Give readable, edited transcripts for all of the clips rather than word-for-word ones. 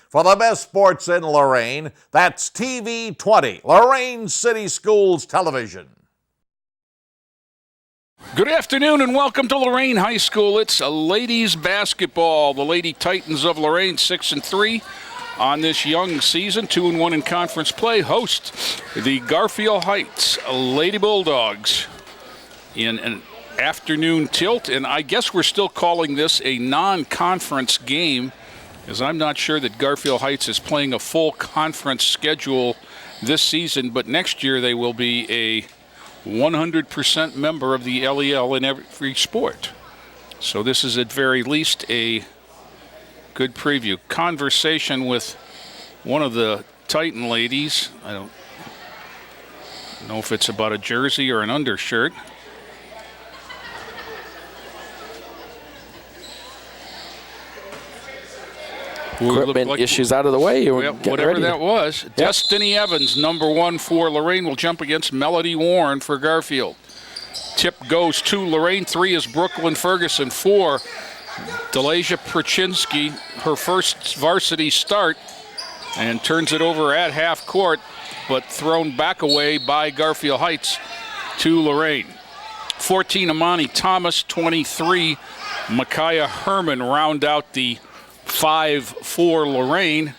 for the best sports in Lorain. That's TV 20, Lorain City Schools Television. Good afternoon and welcome to Lorain High School. It's ladies basketball. The Lady Titans of Lorain 6-3 on this young season, 2-1 in conference play, host the Garfield Heights Lady Bulldogs in an afternoon tilt. And I guess we're still calling this a non-conference game, as I'm not sure that Garfield Heights is playing a full conference schedule this season, but next year they will be a 100% member of the LEL in every sport. So this is at very least a good preview. Conversation with one of the Titan ladies. I don't know if it's about a jersey or an undershirt. Equipment issues out of the way. Whatever that was. Yep. Destiny Evans, number 1 for Lorain, will jump against Melody Warren for Garfield. Tip goes to Lorain. 3 is Brooklyn Ferguson. 4, Delasia Prachinsky, her first varsity start, and turns it over at half court, but thrown back away by Garfield Heights to Lorain. 14, Amani Thomas. 23, Micaiah Herman round out the 5 for Lorain.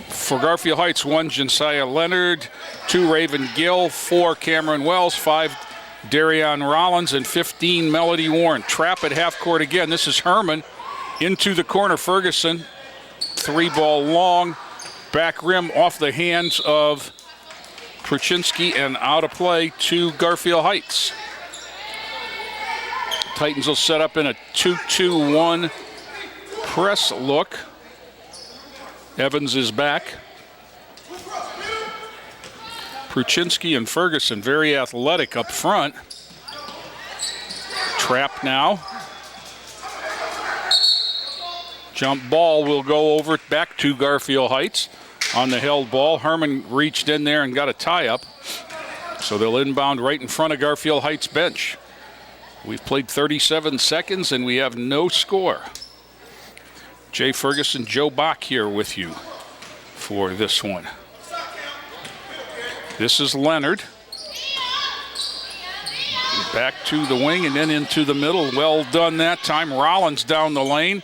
For Garfield Heights, 1, Josiah Leonard. 2, Raven Gill. 4, Cameron Wells. 5, Darion Rollins. And 15, Melody Warren. Trap at half court again. This is Herman into the corner. Ferguson, 3-ball long. Back rim off the hands of Prachinsky and out of play to Garfield Heights. Titans will set up in a 2-2-1 press look. Evans is back. Prachinsky and Ferguson very athletic up front. Trap now. Jump ball will go over back to Garfield Heights on the held ball. Herman reached in there and got a tie-up. So they'll inbound right in front of Garfield Heights bench. We've played 37 seconds and we have no score. Jay Ferguson, Joe Bach here with you for this one. This is Leonard. Back to the wing and then into the middle. Well done that time. Rollins down the lane.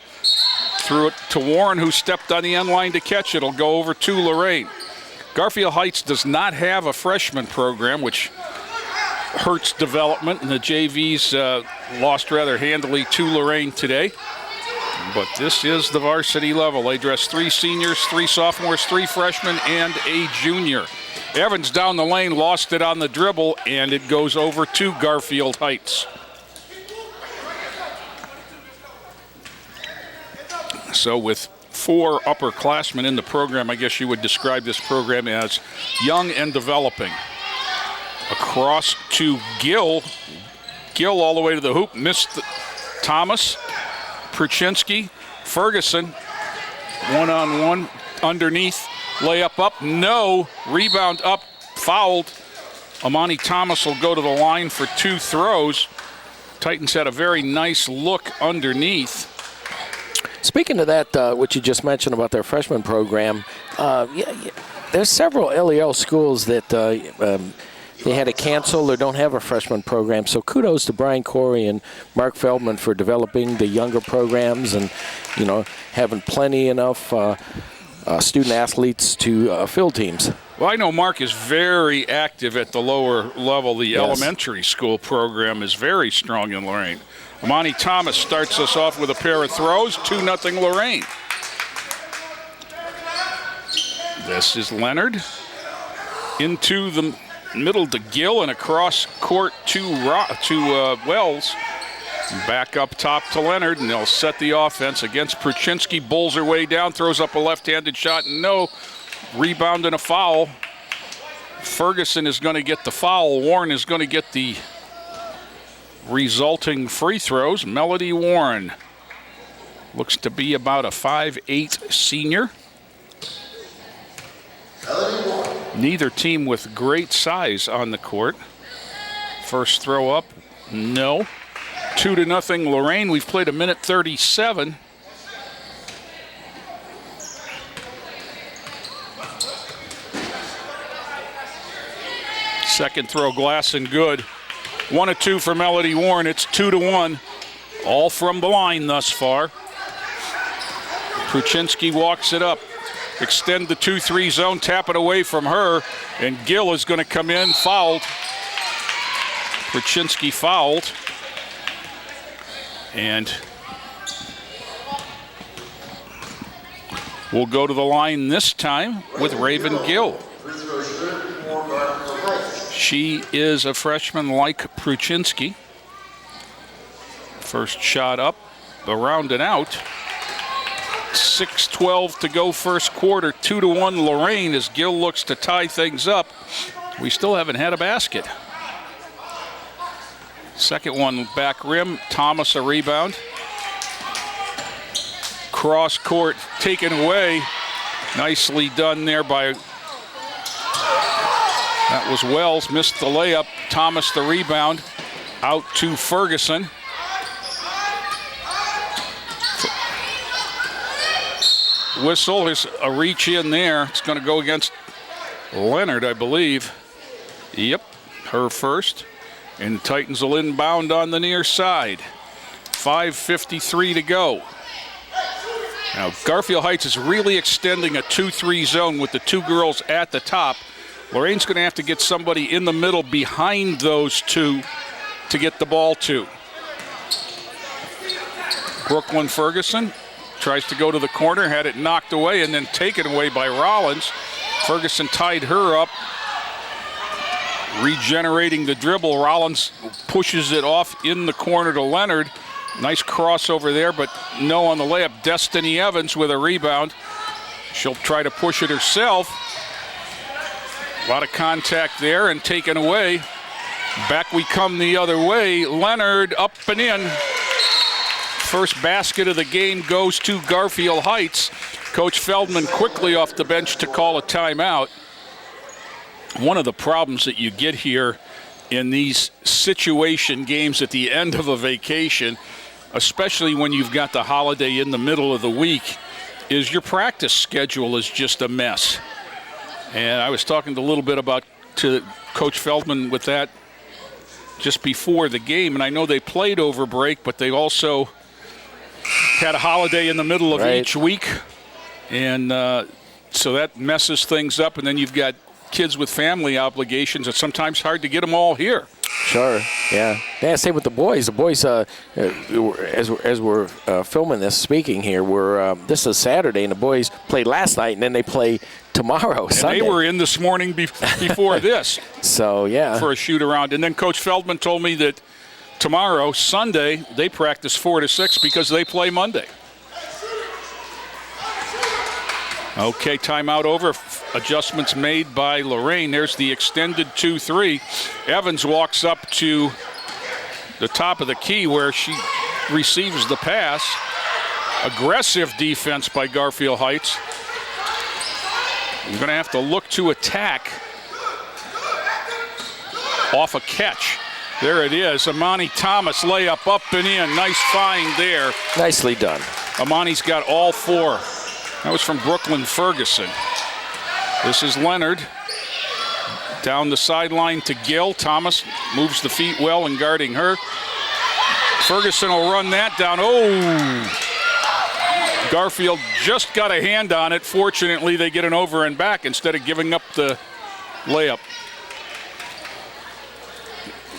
Threw it to Warren, who stepped on the end line to catch it. It'll go over to Lorain. Garfield Heights does not have a freshman program, which hurts development, and the JVs lost rather handily to Lorain today. But this is the varsity level. They dress 3 seniors, 3 sophomores, 3 freshmen, and a junior. Evans down the lane, lost it on the dribble, and it goes over to Garfield Heights. So with 4 upperclassmen in the program, I guess you would describe this program as young and developing. Across to Gill. Gill all the way to the hoop, missed Thomas. Prachinsky, Ferguson, 1-on-1 underneath, layup up, no, rebound up, fouled. Amani Thomas will go to the line for 2 throws. Titans had a very nice look underneath. Speaking of that, what you just mentioned about their freshman program, there's several LEL schools that they had to cancel or don't have a freshman program. So kudos to Brian Corey and Mark Feldman for developing the younger programs and, having plenty enough student athletes to field teams. Well, I know Mark is very active at the lower level. The elementary school program is very strong in Lorain. Amani Thomas starts us off with a pair of throws, 2-0 Lorain. This is Leonard into the middle to Gill and across court to Wells. Back up top to Leonard, and they'll set the offense against Prachinsky. Bulls her way down, throws up a left-handed shot, and no. Rebound and a foul. Ferguson is going to get the foul. Warren is going to get the resulting free throws. Melody Warren looks to be about a 5'8" senior. Neither team with great size on the court. First throw up, no. 2-0 Lorain. We've played 1:37. Second throw, glass and good. 1 of 2 for Melody Warren. It's 2-1. All from the line thus far. Kruczynski walks it up. Extend the 2-3 zone, tap it away from her, and Gill is going to come in, fouled. Kruczynski fouled. And we'll go to the line this time with Raven Gill. She is a freshman like Kruczynski. First shot up, around and out. 6:12 to go first quarter, 2-1 Lorain as Gill looks to tie things up. We still haven't had a basket. Second one back rim, Thomas a rebound. Cross court taken away. Nicely done there by, that was Wells, missed the layup. Thomas the rebound, out to Ferguson. Whistle, there's a reach in there. It's going to go against Leonard, I believe. Yep, her first. And Titans will inbound on the near side. 5:53 to go. Now, Garfield Heights is really extending a 2-3 zone with the 2 girls at the top. Lorain's going to have to get somebody in the middle behind those 2 to get the ball to. Brooklyn Ferguson tries to go to the corner, had it knocked away and then taken away by Rollins. Ferguson tied her up. Regenerating the dribble, Rollins pushes it off in the corner to Leonard. Nice crossover there, but no on the layup. Destiny Evans with a rebound. She'll try to push it herself. A lot of contact there and taken away. Back we come the other way. Leonard up and in. First basket of the game goes to Garfield Heights. Coach Feldman quickly off the bench to call a timeout. One of the problems that you get here in these situation games at the end of a vacation, especially when you've got the holiday in the middle of the week, is your practice schedule is just a mess. And I was talking a little bit to Coach Feldman with that just before the game, and I know they played over break, but they also had a holiday in the middle of each week, and so that messes things up, and then you've got kids with family obligations. It's sometimes hard to get them all here. Sure, yeah. Yeah, same with the boys. The boys, as we're filming this, speaking here, this is Saturday, and the boys played last night, and then they play tomorrow, and Sunday. They were in this morning before this. So, yeah. For a shoot-around. And then Coach Feldman told me that tomorrow, Sunday, they practice 4 to 6 because they play Monday. Okay, timeout over. Adjustments made by Lorain. There's the extended 2-3. Evans walks up to the top of the key where she receives the pass. Aggressive defense by Garfield Heights. You're going to have to look to attack off a catch. There it is. Amani Thomas layup up and in. Nice find there. Nicely done. Amani's got all 4. That was from Brooklyn Ferguson. This is Leonard. Down the sideline to Gill. Thomas moves the feet well in guarding her. Ferguson will run that down. Oh! Garfield just got a hand on it. Fortunately, they get an over and back instead of giving up the layup.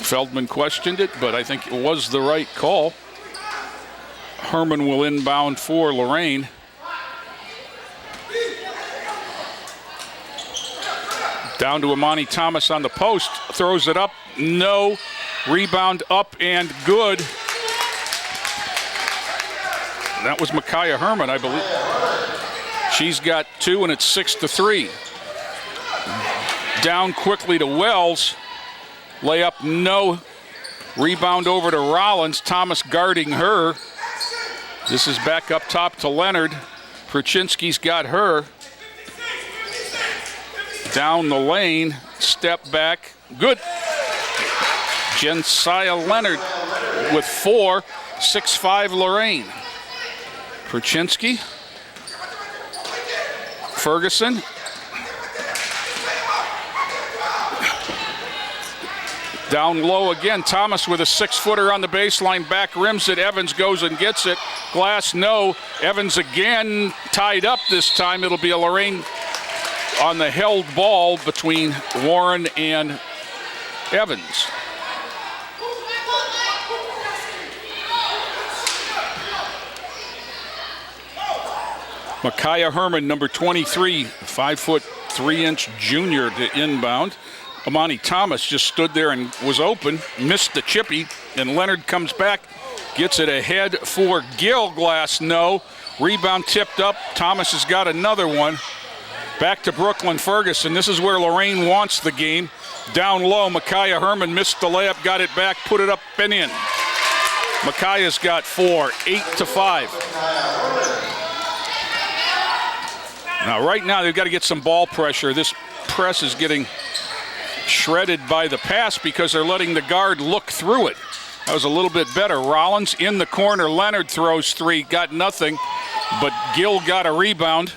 Feldman questioned it, but I think it was the right call. Herman will inbound for Lorain. Down to Amani Thomas on the post. Throws it up. No. Rebound up and good. That was Micaiah Herman, I believe. She's got 2, and it's 6-3. Down quickly to Wells. Layup, no. Rebound over to Rollins. Thomas guarding her. This is back up top to Leonard. Kruczynski's got her. Down the lane, step back, good. Josiah Leonard with 4, 6'5" Lorain. Kruczynski, Ferguson. Down low again, Thomas with a 6-footer on the baseline, back rims it, Evans goes and gets it. Glass, no. Evans again tied up this time. It'll be a Lorain on the held ball between Warren and Evans. Micaiah Herman, number 23, 5'3" junior to inbound. Amani Thomas just stood there and was open, missed the chippy, and Leonard comes back, gets it ahead for Gill. Glass, no. Rebound tipped up. Thomas has got another one. Back to Brooklyn Ferguson. This is where Lorain wants the game. Down low, Micaiah Herman missed the layup, got it back, put it up and in. Micaiah's got 4, 8-5. Now, right now, they've got to get some ball pressure. This press is getting shredded by the pass because they're letting the guard look through it. That was a little bit better. Rollins in the corner. Leonard throws 3, got nothing, but Gill got a rebound.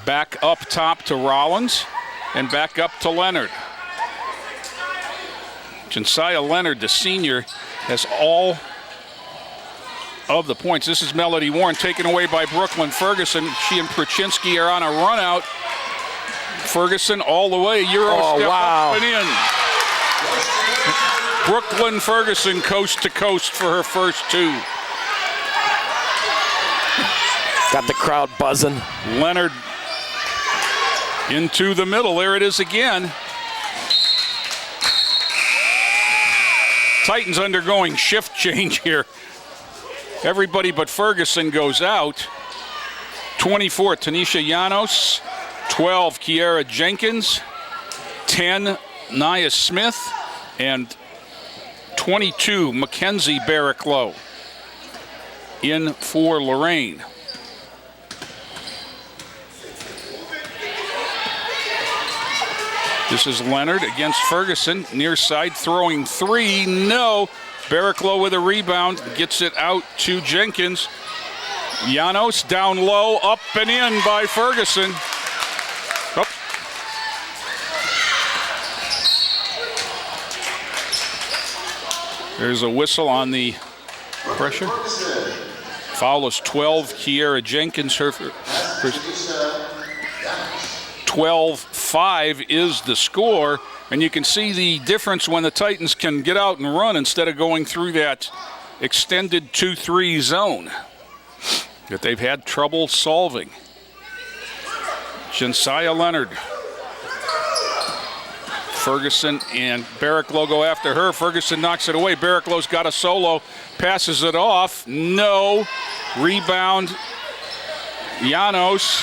Back up top to Rollins and back up to Leonard. Josiah Leonard, the senior, has all of the points. This is Melody Warren taken away by Brooklyn Ferguson. She and Pruczynski are on a run out. Ferguson all the way, Euro step up and in. Brooklyn Ferguson coast to coast for her first 2. Got the crowd buzzing. Leonard into the middle. There it is again. Titans undergoing shift change here. Everybody but Ferguson goes out. 24, Tanisha Llanos. 12, Kiara Jenkins. 10, Nia Smith. And 22, Mackenzie Barraclough in for Lorain. This is Leonard against Ferguson, near side, throwing 3, no. Barraclough with a rebound, gets it out to Jenkins. Llanos down low, up and in by Ferguson. Oh. There's a whistle on the pressure. Foul is 12, Kiara Jenkins. Her 12-5 is the score, and you can see the difference when the Titans can get out and run instead of going through that extended 2-3 zone that they've had trouble solving. Josiah Leonard. Ferguson and Barraclough go after her. Ferguson knocks it away. Barraclough's got a solo, passes it off. No. Rebound. Llanos.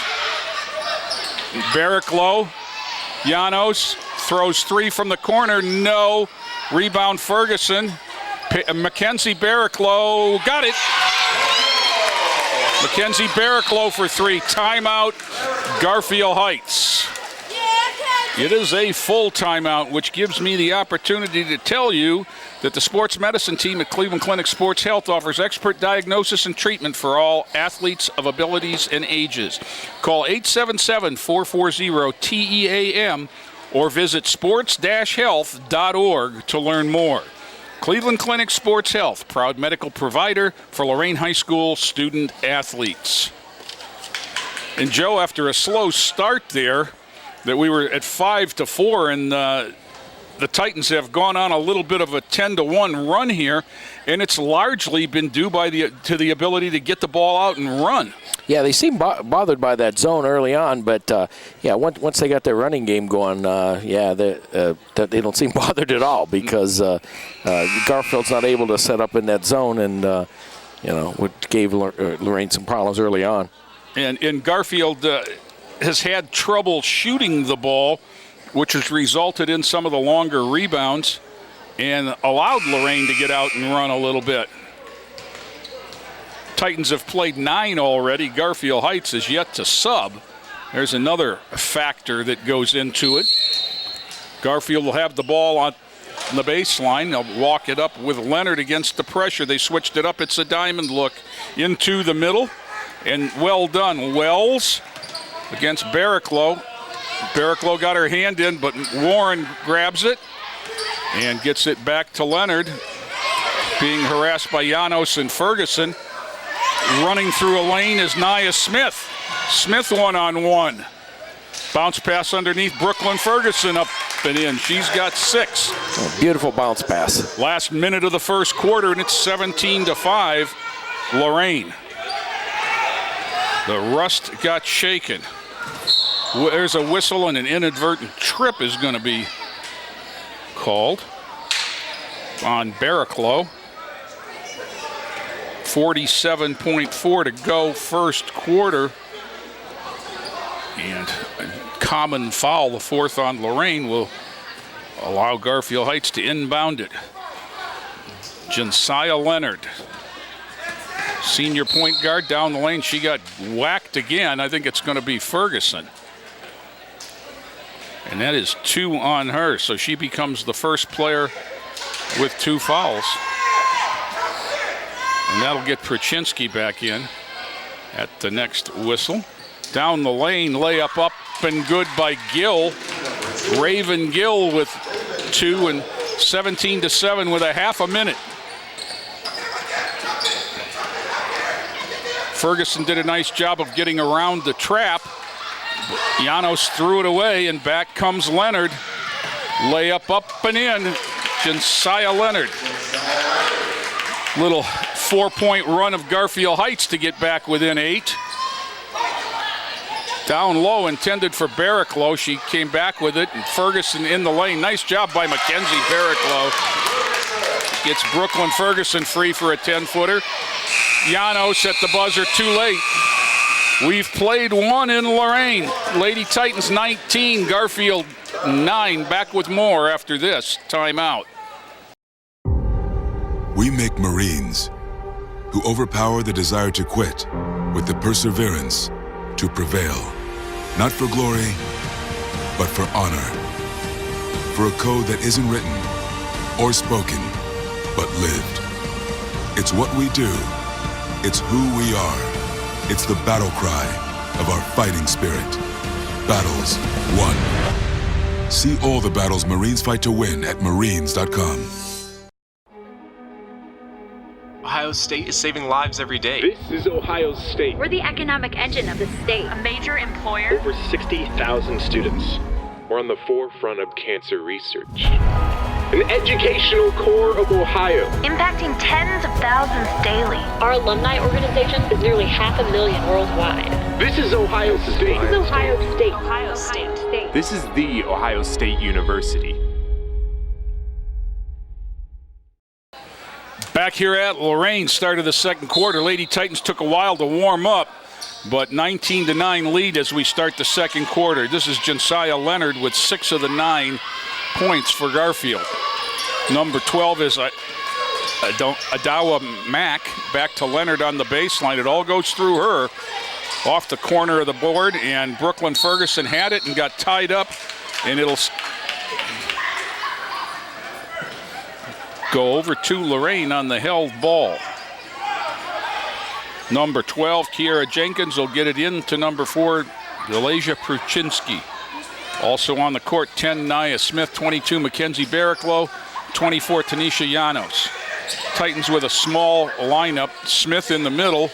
Barraclough. Llanos throws 3 from the corner. No. Rebound Ferguson. Mackenzie Barraclough got it. Mackenzie Barraclough for 3. Timeout, Garfield Heights. It is a full timeout, which gives me the opportunity to tell you that the sports medicine team at Cleveland Clinic Sports Health offers expert diagnosis and treatment for all athletes of abilities and ages. Call 877-440-TEAM or visit sports-health.org to learn more. Cleveland Clinic Sports Health, proud medical provider for Lorain High School student athletes. And Joe, after a slow start there, that we were at 5-4, and the Titans have gone on a little bit of a 10-1 run here, and it's largely been due to the ability to get the ball out and run. Yeah, they seem bothered by that zone early on, but once they got their running game going, they don't seem bothered at all because Garfield's not able to set up in that zone, and what gave Lorain some problems early on. And Garfield has had trouble shooting the ball, which has resulted in some of the longer rebounds and allowed Lorain to get out and run a little bit. Titans have played 9 already. Garfield Heights is yet to sub. There's another factor that goes into it. Garfield will have the ball on the baseline. They'll walk it up with Leonard against the pressure. They switched it up. It's a diamond look into the middle. And well done. Wells against Barraclough. Barraclough got her hand in, but Warren grabs it. and gets it back to Leonard, being harassed by Janos and Ferguson. Running through a lane is Nia Smith. Smith one-on-one. Bounce pass underneath Brooklyn Ferguson, up and in. She's got 6. Oh, beautiful bounce pass. Last minute of the first quarter, and it's 17-5, Lorain. The rust got shaken. There's a whistle, and an inadvertent trip is going to be called on Barraclough. 47.4 to go first quarter. And a common foul, the 4th on Lorain, will allow Garfield Heights to inbound it. Josiah Leonard, senior point guard, down the lane. She got whacked again. I think it's going to be Ferguson. And that is 2 on her, so she becomes the first player with 2 fouls. And that'll get Pruchinski back in at the next whistle. Down the lane, layup up and good by Gill. Raven Gill with 2, and 17-7 with a half a minute. Ferguson did a nice job of getting around the trap. Janos threw it away, and back comes Leonard. Layup up and in. Josiah Leonard. Little 4-point run of Garfield Heights to get back within 8. Down low, intended for Barraclough. She came back with it, and Ferguson in the lane. Nice job by Mackenzie Barraclough. Gets Brooklyn Ferguson free for a 10-footer. Janos at the buzzer, too late. We've played 1 in Lorain. Lady Titans 19, Garfield 9. Back with more after this timeout. We make Marines who overpower the desire to quit with the perseverance to prevail. Not for glory, but for honor. For a code that isn't written or spoken, but lived. It's what we do. It's who we are. It's the battle cry of our fighting spirit. Battles won. See all the battles Marines fight to win at marines.com. Ohio State is saving lives every day. This is Ohio State. We're the economic engine of the state. A major employer. Over 60,000 students. We're on the forefront of cancer research. An educational core of Ohio. Impacting tens of thousands daily. Our alumni organization is nearly 500,000 worldwide. This is Ohio State. This is Ohio State. Ohio State. This is the Ohio State University. Back here at Lorain, start of the second quarter. Lady Titans took a while to warm up, but 19-9 lead as we start the second quarter. This is Josiah Leonard with 6 of the 9 points for Garfield. Number 12 is Adawa Mack. Back to Leonard on the baseline. It all goes through her. Off the corner of the board, and Brooklyn Ferguson had it and got tied up, and it'll go over to Lorain on the held ball. Number 12, Kiera Jenkins, will get it in to number 4, Delasia Pruchinski. Also on the court, 10, Nia Smith, 22, Mackenzie Barraclough, 24, Tanisha Janos. Titans with a small lineup, Smith in the middle,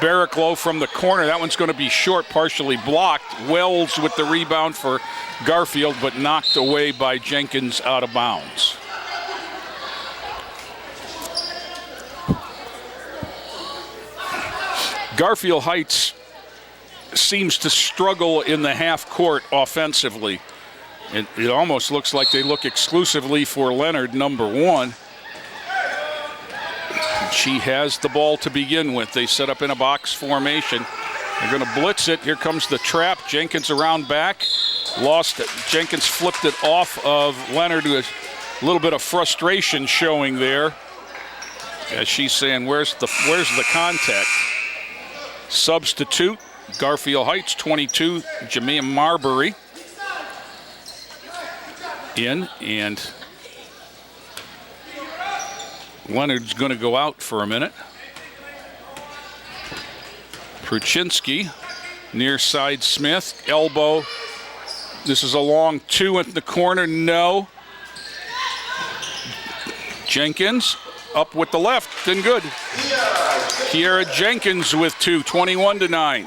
Barraclough from the corner. That one's going to be short, partially blocked. Wells with the rebound for Garfield, but knocked away by Jenkins out of bounds. Garfield Heights seems to struggle in the half court offensively. It almost looks like they look exclusively for Leonard, number 1. She has the ball to begin with. They set up in a box formation. They're going to blitz it. Here comes the trap. Jenkins around back. Lost it. Jenkins flipped it off of Leonard with a little bit of frustration showing there. As she's saying, where's the contact? Substitute, Garfield Heights, 22, Jamia Marbury. In, and Leonard's going to go out for a minute. Pruchinski, near side Smith, elbow. This is a long 2 in the corner, no. Jenkins up with the left and good. Kiera Jenkins with 2, 21-9.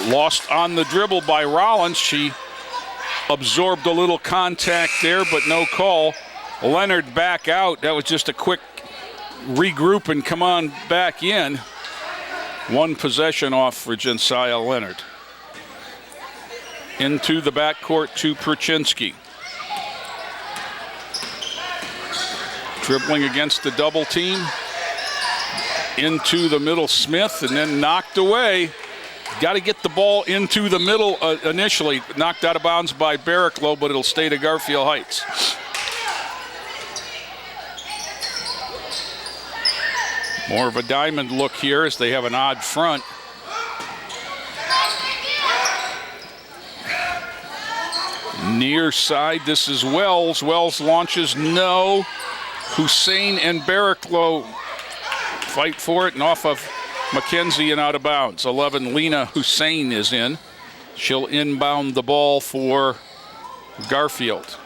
Lost on the dribble by Rollins. She absorbed a little contact there, but no call. Leonard back out. That was just a quick regroup and come on back in. 1 possession off for Josiah Leonard. Into the backcourt to Pruchinski. Dribbling against the double team. Into the middle, Smith, and then knocked away. Got to get the ball into the middle initially. Knocked out of bounds by Barraclough, but it'll stay to Garfield Heights. More of a diamond look here as they have an odd front. Near side, this is Wells. Wells launches, no. Hussein and Barraclough fight for it, and off of McKenzie and out of bounds. 11, Lena Hussein is in. She'll inbound the ball for Garfield.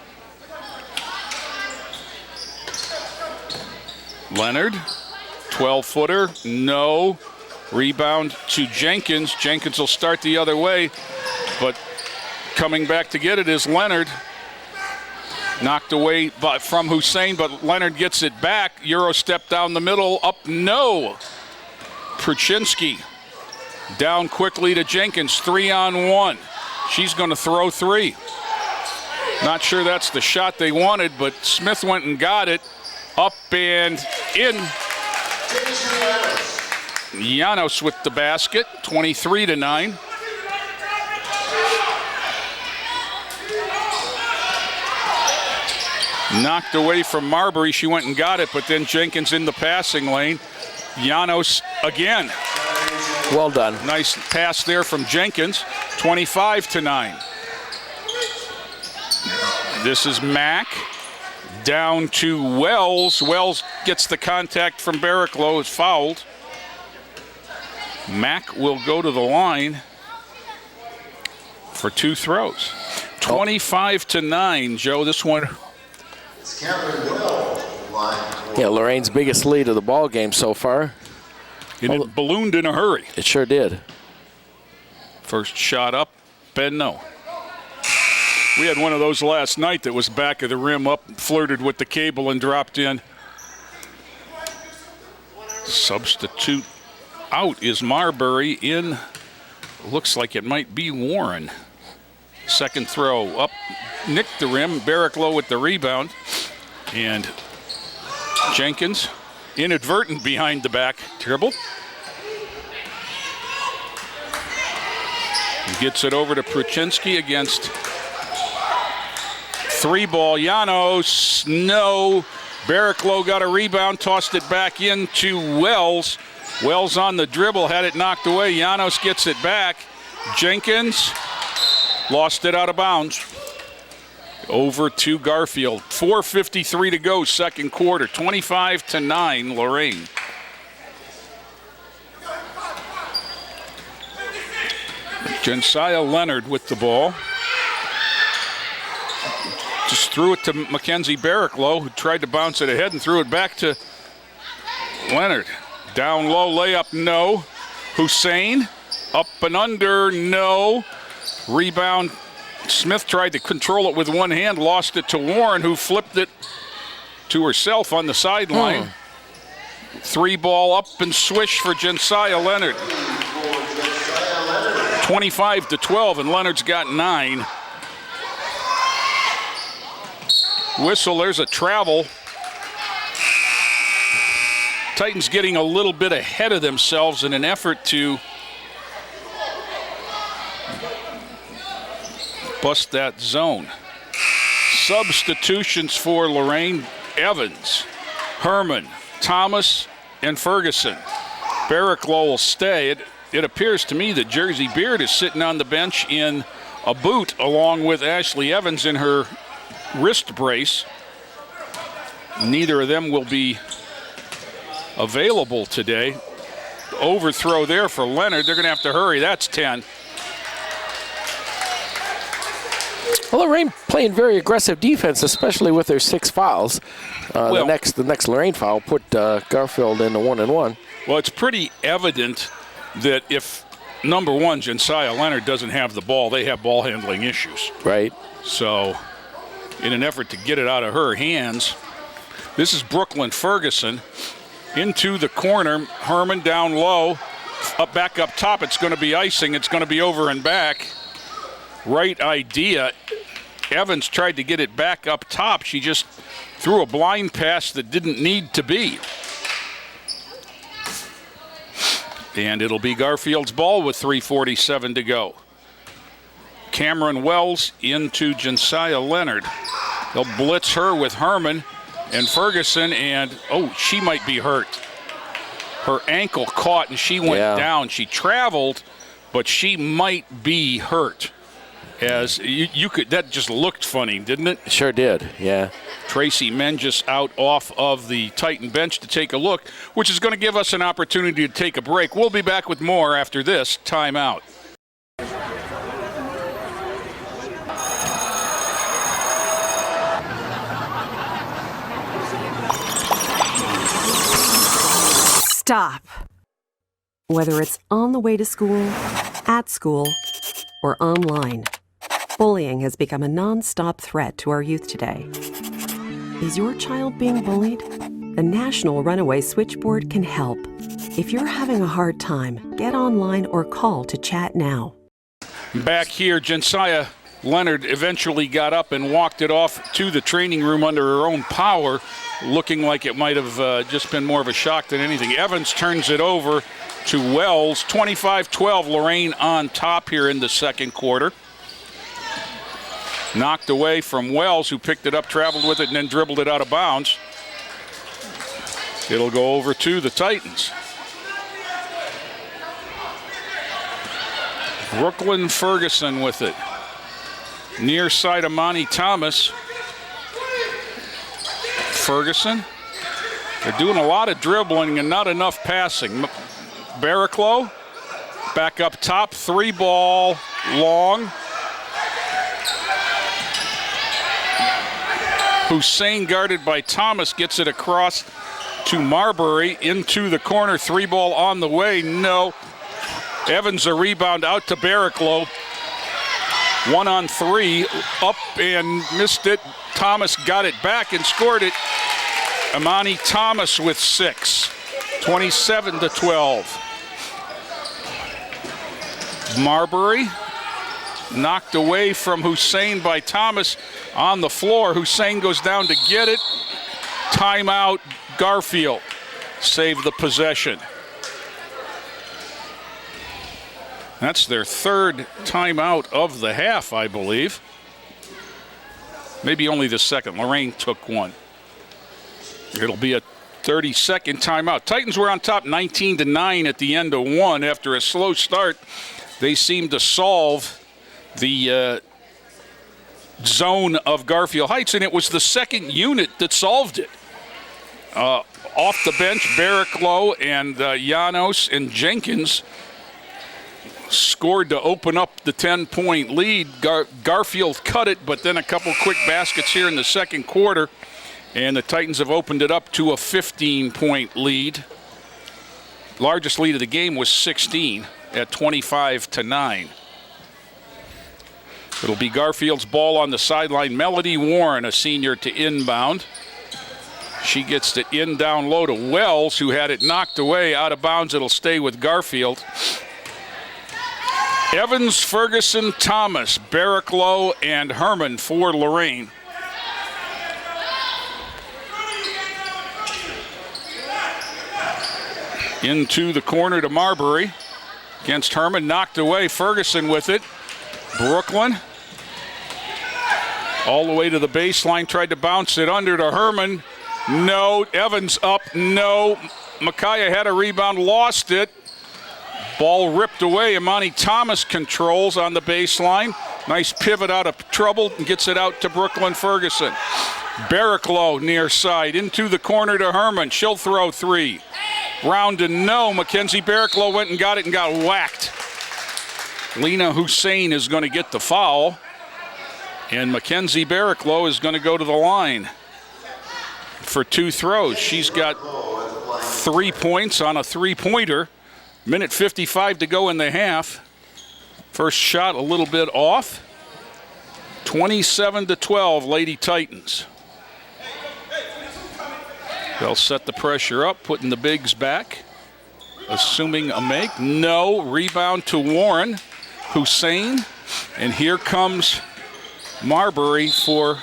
Leonard, 12-footer, no. Rebound to Jenkins. Jenkins will start the other way, but coming back to get it is Leonard. Knocked away from Hussein, but Leonard gets it back. Euro step down the middle, up, no. Pruchinski down quickly to Jenkins, 3-on-1. She's going to throw 3. Not sure that's the shot they wanted, but Smith went and got it. Up and in. Llanos with the basket, 23-9. Knocked away from Marbury. She went and got it, but then Jenkins in the passing lane. Llanos again. Well done. Nice pass there from Jenkins, 25-9. This is Mack. Down to Wells. Wells gets the contact from Barraclough, is fouled. Mack will go to the line for 2 throws. 25-9, Joe. This one. Yeah, Lorain's biggest lead of the ball game so far. And it ballooned in a hurry. It sure did. First shot up, and no. We had one of those last night that was back of the rim up, flirted with the cable and dropped in. Substitute out is Marbury. In, looks like it might be Warren. Second throw up, nicked the rim. Barraclough with the rebound. And Jenkins, inadvertent behind the back dribble. Gets it over to Pruchinski against 3-ball. Llanos, no. Barraclough got a rebound, tossed it back into Wells. Wells on the dribble, had it knocked away. Llanos gets it back. Jenkins lost it out of bounds. Over to Garfield. 4:53 to go, second quarter. 25-9, Lorain. Josiah Leonard with the ball. Just threw it to Mackenzie Barraclough, who tried to bounce it ahead and threw it back to Leonard. Down low, layup, no. Hussein, up and under, no. Rebound, Smith tried to control it with one hand, lost it to Warren, who flipped it to herself on the sideline. 3-ball up and swish for Josiah Leonard. 25-12, and Leonard's got 9. Whistle, there's a travel. Titans getting a little bit ahead of themselves in an effort to bust that zone. Substitutions for Lorain: Evans, Herman, Thomas, and Ferguson. Barraclough will stay. It appears to me that Jersey Beard is sitting on the bench in a boot along with Ashley Evans in her wrist brace. Neither of them will be available today. Overthrow there for Leonard. They're going to have to hurry. That's 10. Well, Lorain playing very aggressive defense, especially with their 6 fouls. Well, the next Lorain foul put Garfield in the 1-and-1. Well, it's pretty evident that if number 1, Josiah Leonard, doesn't have the ball, they have ball handling issues. Right. So, in an effort to get it out of her hands, this is Brooklyn Ferguson into the corner. Herman down low, back up top. It's going to be icing. It's going to be over and back. Right idea. Evans tried to get it back up top. She just threw a blind pass that didn't need to be. And it'll be Garfield's ball with 3:47 to go. Cameron Wells into Josiah Leonard. They'll blitz her with Herman and Ferguson, and she might be hurt. Her ankle caught and she went down. She traveled, but she might be hurt. As you could, that just looked funny, didn't it? Sure did, yeah. Tracy Menges out off of the Titan bench to take a look, which is going to give us an opportunity to take a break. We'll be back with more after this timeout. Stop. Whether it's on the way to school, at school, or online, bullying has become a non-stop threat to our youth today. Is your child being bullied? The National Runaway Switchboard can help. If you're having a hard time, get online or call to chat now. Back here, Josiah Leonard eventually got up and walked it off to the training room under her own power, looking like it might have just been more of a shock than anything. Evans turns it over to Wells. 25-12, Lorain on top here in the second quarter. Knocked away from Wells, who picked it up, traveled with it, and then dribbled it out of bounds. It'll go over to the Titans. Brooklyn Ferguson with it. Near side, Amani Thomas. Ferguson. They're doing a lot of dribbling and not enough passing. Barraclough back up top, 3-ball, long. Hussein guarded by Thomas gets it across to Marbury into the corner, 3-ball on the way, no. Evans a rebound out to Barraclough. 1-on-3, up and missed it. Thomas got it back and scored it. Amani Thomas with 6, 27-12. Marbury knocked away from Hussein by Thomas on the floor. Hussein goes down to get it. Timeout, Garfield. Save the possession. That's their third timeout of the half, I believe. Maybe only the second. Lorain took one. It'll be a 30-second timeout. Titans were on top 19-9 at the end of one. After a slow start, they seemed to solve the zone of Garfield Heights, and it was the second unit that solved it. Off the bench, Barraclough and Janos and Jenkins scored to open up the 10-point lead. Garfield cut it, but then a couple quick baskets here in the second quarter, and the Titans have opened it up to a 15-point lead. Largest lead of the game was 16 at 25-9. It'll be Garfield's ball on the sideline. Melody Warren, a senior, to inbound. She gets it in down low to Wells, who had it knocked away out of bounds. It'll stay with Garfield. Evans, Ferguson, Thomas, Barraclough, and Herman for Lorain. Into the corner to Marbury. Against Herman, knocked away. Ferguson with it. Brooklyn. All the way to the baseline, tried to bounce it under to Herman. No. Evans up, no. Micaiah had a rebound, lost it. Ball ripped away. Amani Thomas controls on the baseline. Nice pivot out of trouble and gets it out to Brooklyn Ferguson. Barraclough near side into the corner to Herman. She'll throw 3. Round and no. Mackenzie Barraclough went and got it and got whacked. Lena Hussein is going to get the foul. And Mackenzie Barricklow is going to go to the line for 2 throws. She's got 3 points on a 3-pointer. Minute 55 to go in the half. First shot a little bit off. 27-12, Lady Titans. They'll set the pressure up, putting the bigs back. Assuming a make. No. Rebound to Warren. Hussein. And here comes Marbury for...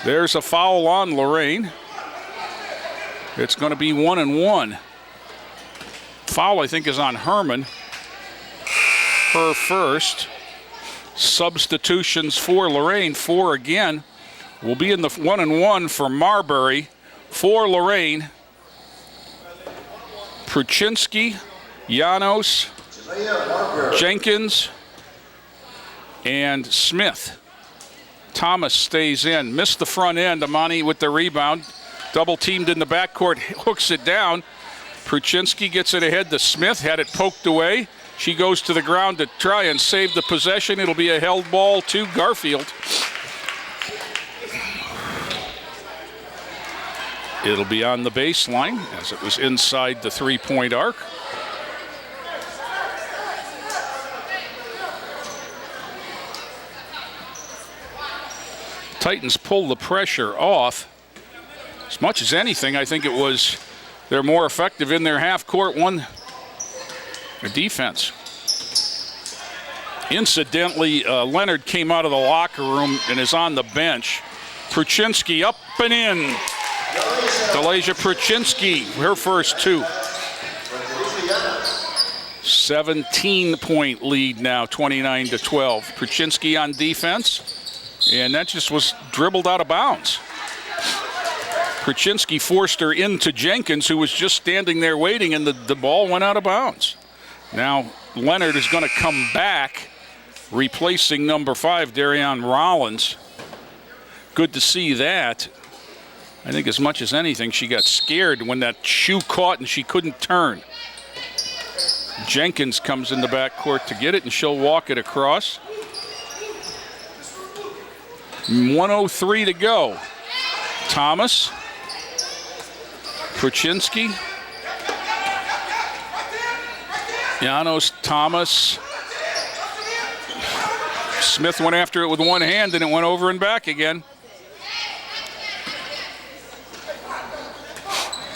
There's a foul on Lorain. It's going to be 1-1. Foul, I think, is on Herman. Her first. Substitutions for Lorain. 4 again. Will be in the 1-1 for Marbury. For Lorain. Pruchinski, Janos, Jenkins, and Smith. Thomas stays in. Missed the front end. Amani with the rebound. Double teamed in the backcourt. Hooks it down. Pruchinski gets it ahead to Smith. Had it poked away. She goes to the ground to try and save the possession. It'll be a held ball to Garfield. It'll be on the baseline as it was inside the 3-point arc. Titans pull the pressure off. As much as anything, I think it was they're more effective in their half-court defense. Incidentally, Leonard came out of the locker room and is on the bench. Pruchinski up and in. Delasia Pruchinski, her first 2. 17-point lead now, 29-12. Pruchinski on defense, and that just was dribbled out of bounds. Pruchinski forced her into Jenkins, who was just standing there waiting, and the ball went out of bounds. Now Leonard is going to come back, replacing number 5, Darian Rollins. Good to see that. I think as much as anything, she got scared when that shoe caught and she couldn't turn. Jenkins comes in the backcourt to get it, and she'll walk it across. 1:03 to go. Thomas. Pruchinski. Janos, Thomas. Smith went after it with one hand, and it went over and back again.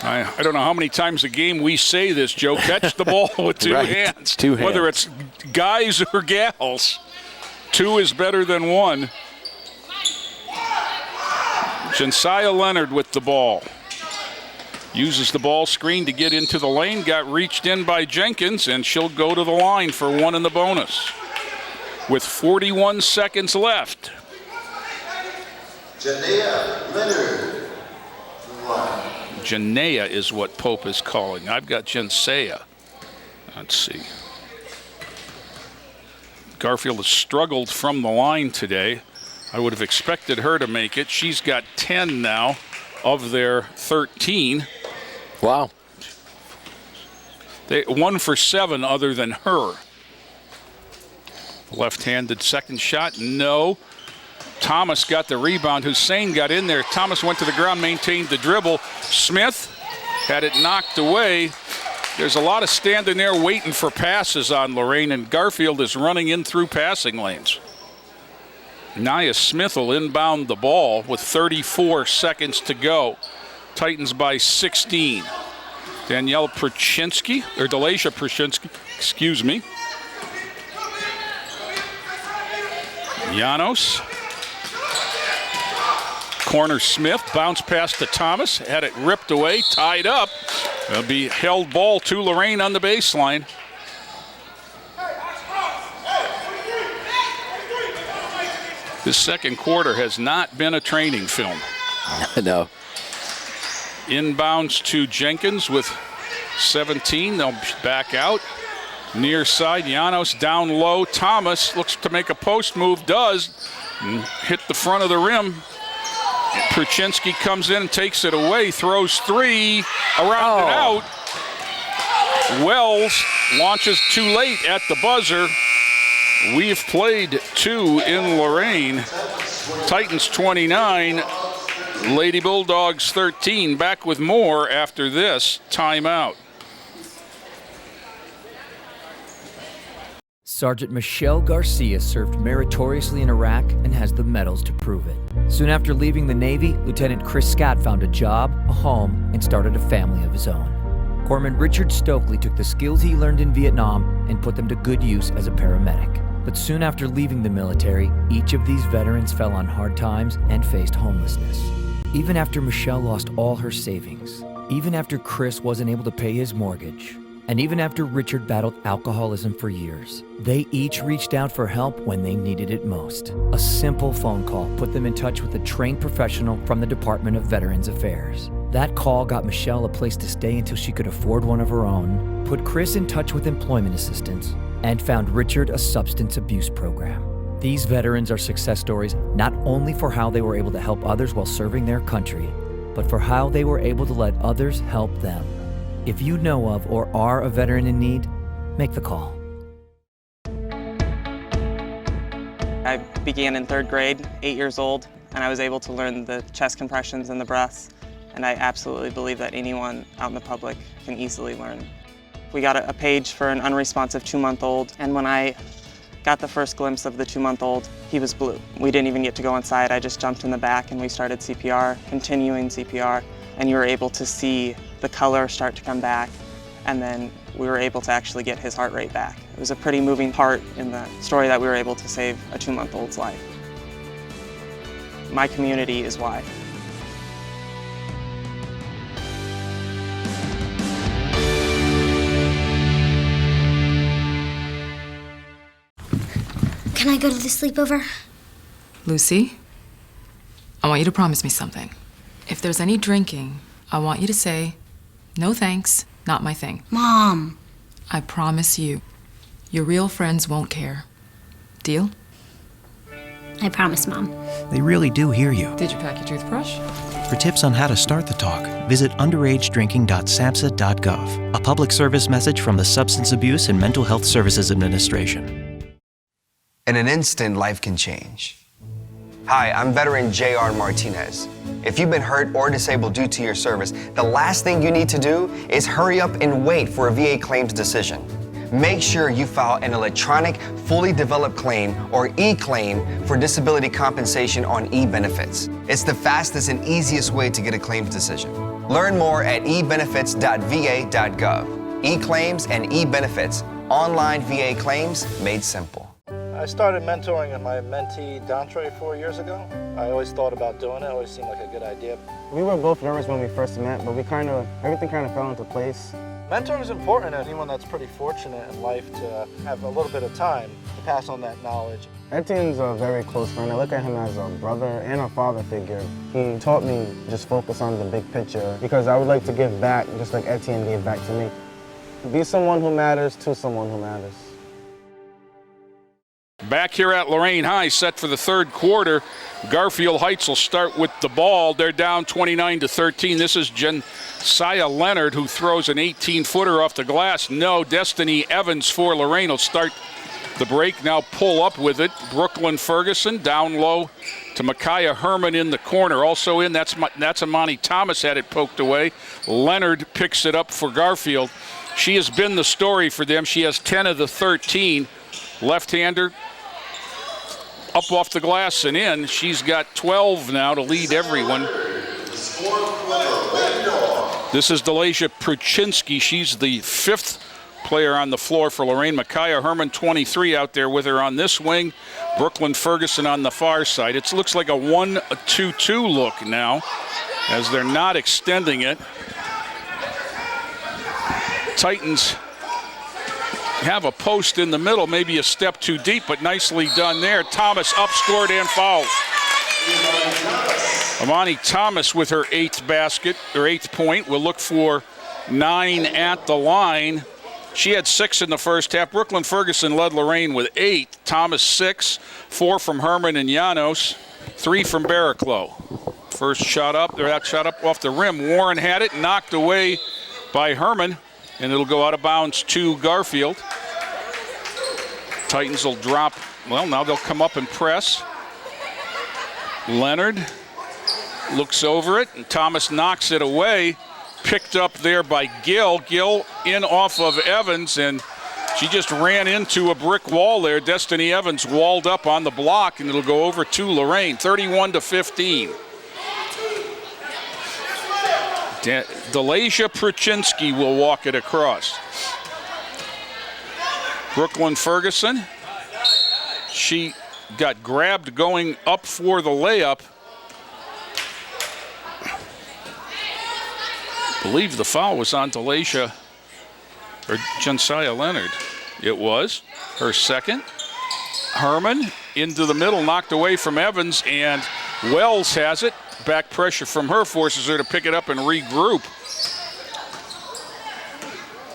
I don't know how many times a game we say this, Joe. Catch the ball with 2 hands. 2 hands. Whether it's guys or gals, 2 is better than 1. Josiah Leonard with the ball. Uses the ball screen to get into the lane. Got reached in by Jenkins, and she'll go to the line for 1 in the bonus. With 41 seconds left. Janaea Leonard. Janaea is what Pope is calling. I've got Jensea. Let's see. Garfield has struggled from the line today. I would have expected her to make it. She's got 10 now of their 13. Wow. 1 for 7 other than her. Left-handed second shot, no. Thomas got the rebound. Hussein got in there. Thomas went to the ground, maintained the dribble. Smith had it knocked away. There's a lot of standing there waiting for passes on Lorain, and Garfield is running in through passing lanes. Nia Smith will inbound the ball with 34 seconds to go. Titans by 16. Danielle Pruchinski, or Delasia Pruchinski, excuse me. Janos. Corner Smith, bounce pass to Thomas, had it ripped away, tied up. It'll be held ball to Lorain on the baseline. This second quarter has not been a training film. No. Inbounds to Jenkins with 17. They'll back out. Near side, Janos down low. Thomas looks to make a post move, does. And hit the front of the rim. Pruchinski comes in and takes it away, throws 3, around and out. Wells launches too late at the buzzer. We've played 2 in Lorain. Titans 29, Lady Bulldogs 13. Back with more after this timeout. Sergeant Michelle Garcia served meritoriously in Iraq and has the medals to prove it. Soon after leaving the Navy, Lieutenant Chris Scott found a job, a home, and started a family of his own. Corpsman Richard Stokely took the skills he learned in Vietnam and put them to good use as a paramedic. But soon after leaving the military, each of these veterans fell on hard times and faced homelessness. Even after Michelle lost all her savings, even after Chris wasn't able to pay his mortgage, and even after Richard battled alcoholism for years, they each reached out for help when they needed it most. A simple phone call put them in touch with a trained professional from the Department of Veterans Affairs. That call got Michelle a place to stay until she could afford one of her own, put Chris in touch with employment assistance, and found Richard a substance abuse program. These veterans are success stories not only for how they were able to help others while serving their country, but for how they were able to let others help them. If you know of or are a veteran in need, make the call. I began in 3rd grade, 8 years old, and I was able to learn the chest compressions and the breaths, and I absolutely believe that anyone out in the public can easily learn. We got a page for an unresponsive 2-month-old, and when I got the first glimpse of the 2-month-old, he was blue. We didn't even get to go inside. I just jumped in the back and we started CPR, continuing CPR, and you were able to see the color start to come back, and then we were able to actually get his heart rate back. It was a pretty moving part in the story that we were able to save a 2-month-old's life. My community is why. Can I go to the sleepover? Lucy, I want you to promise me something. If there's any drinking, I want you to say, "No thanks, not my thing." Mom. I promise you, your real friends won't care. Deal? I promise, Mom. They really do hear you. Did you pack your toothbrush? For tips on how to start the talk, visit underagedrinking.samhsa.gov. A public service message from the Substance Abuse and Mental Health Services Administration. In an instant, life can change. Hi, I'm veteran J.R. Martinez. If you've been hurt or disabled due to your service, the last thing you need to do is hurry up and wait for a VA claims decision. Make sure you file an electronic, fully developed claim or e-claim for disability compensation on e-benefits. It's the fastest and easiest way to get a claims decision. Learn more at ebenefits.va.gov. E-claims and e-benefits, online VA claims made simple. I started mentoring my mentee, Dantre, 4 years ago. I always thought about doing it, always seemed like a good idea. We were both nervous when we first met, but everything kind of fell into place. Mentoring is important to anyone that's pretty fortunate in life to have a little bit of time to pass on that knowledge. Etienne's a very close friend. I look at him as a brother and a father figure. He taught me just focus on the big picture because I would like to give back just like Etienne gave back to me. Be someone who matters to someone who matters. Back here at Lorain High, set for the 3rd quarter. Garfield Heights will start with the ball. They're down 29-13. This is Josiah Leonard who throws an 18-footer off the glass. No, Destiny Evans for Lorain will start the break. Now pull up with it. Brooklyn Ferguson down low to Micaiah Herman in the corner. Also in, that's Amani Thomas had it poked away. Leonard picks it up for Garfield. She has been the story for them. She has 10 of the 13. Left-hander up off the glass and in. She's got 12 now to lead everyone. This is Delasia Pruchinski. She's the 5th player on the floor for Lorain. Micaiah Herman, 23, out there with her on this wing. Brooklyn Ferguson on the far side. It looks like a 1-2-2 look now as they're not extending it. Titans have a post in the middle, maybe a step too deep, but nicely done there. Thomas upscored and fouled. Amani Thomas with her 8th basket, or 8th point, will look for 9 at the line. She had 6 in the first half. Brooklyn Ferguson led Lorain with 8. Thomas 6, 4 from Herman and Llanos, 3 from Barraclough. First shot up, or that shot up off the rim. Warren had it, knocked away by Herman, and it'll go out of bounds to Garfield. Titans will drop. Well, now they'll come up and press. Leonard looks over it, and Thomas knocks it away. Picked up there by Gill. Gill in off of Evans, and she just ran into a brick wall there. Destiny Evans walled up on the block, and it'll go over to Lorain, 31-15. Delasia Pruczynski will walk it across. Brooklyn Ferguson, she got grabbed going up for the layup. I believe the foul was on Delasia or Josiah Leonard. It was her second. Herman into the middle, knocked away from Evans, and Wells has it. Back pressure from her forces her to pick it up and regroup.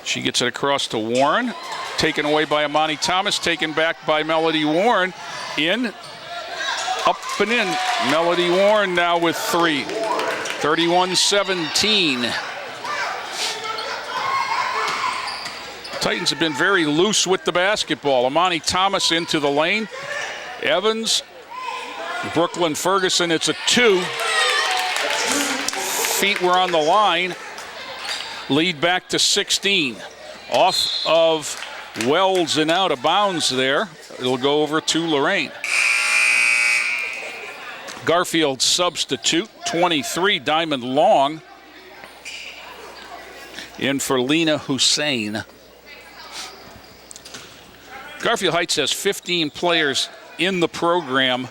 She gets it across to Warren. Taken away by Amani Thomas, taken back by Melody Warren. In, up and in. Melody Warren now with 3. 31-17. Titans have been very loose with the basketball. Amani Thomas into the lane. Evans, Brooklyn Ferguson, it's a 2. Feet were on the line. Lead back to 16. Off of Wells and out of bounds there. It'll go over to Lorain. Garfield substitute, 23, Diamond Long. In for Lena Hussein. Garfield Heights has 15 players in the program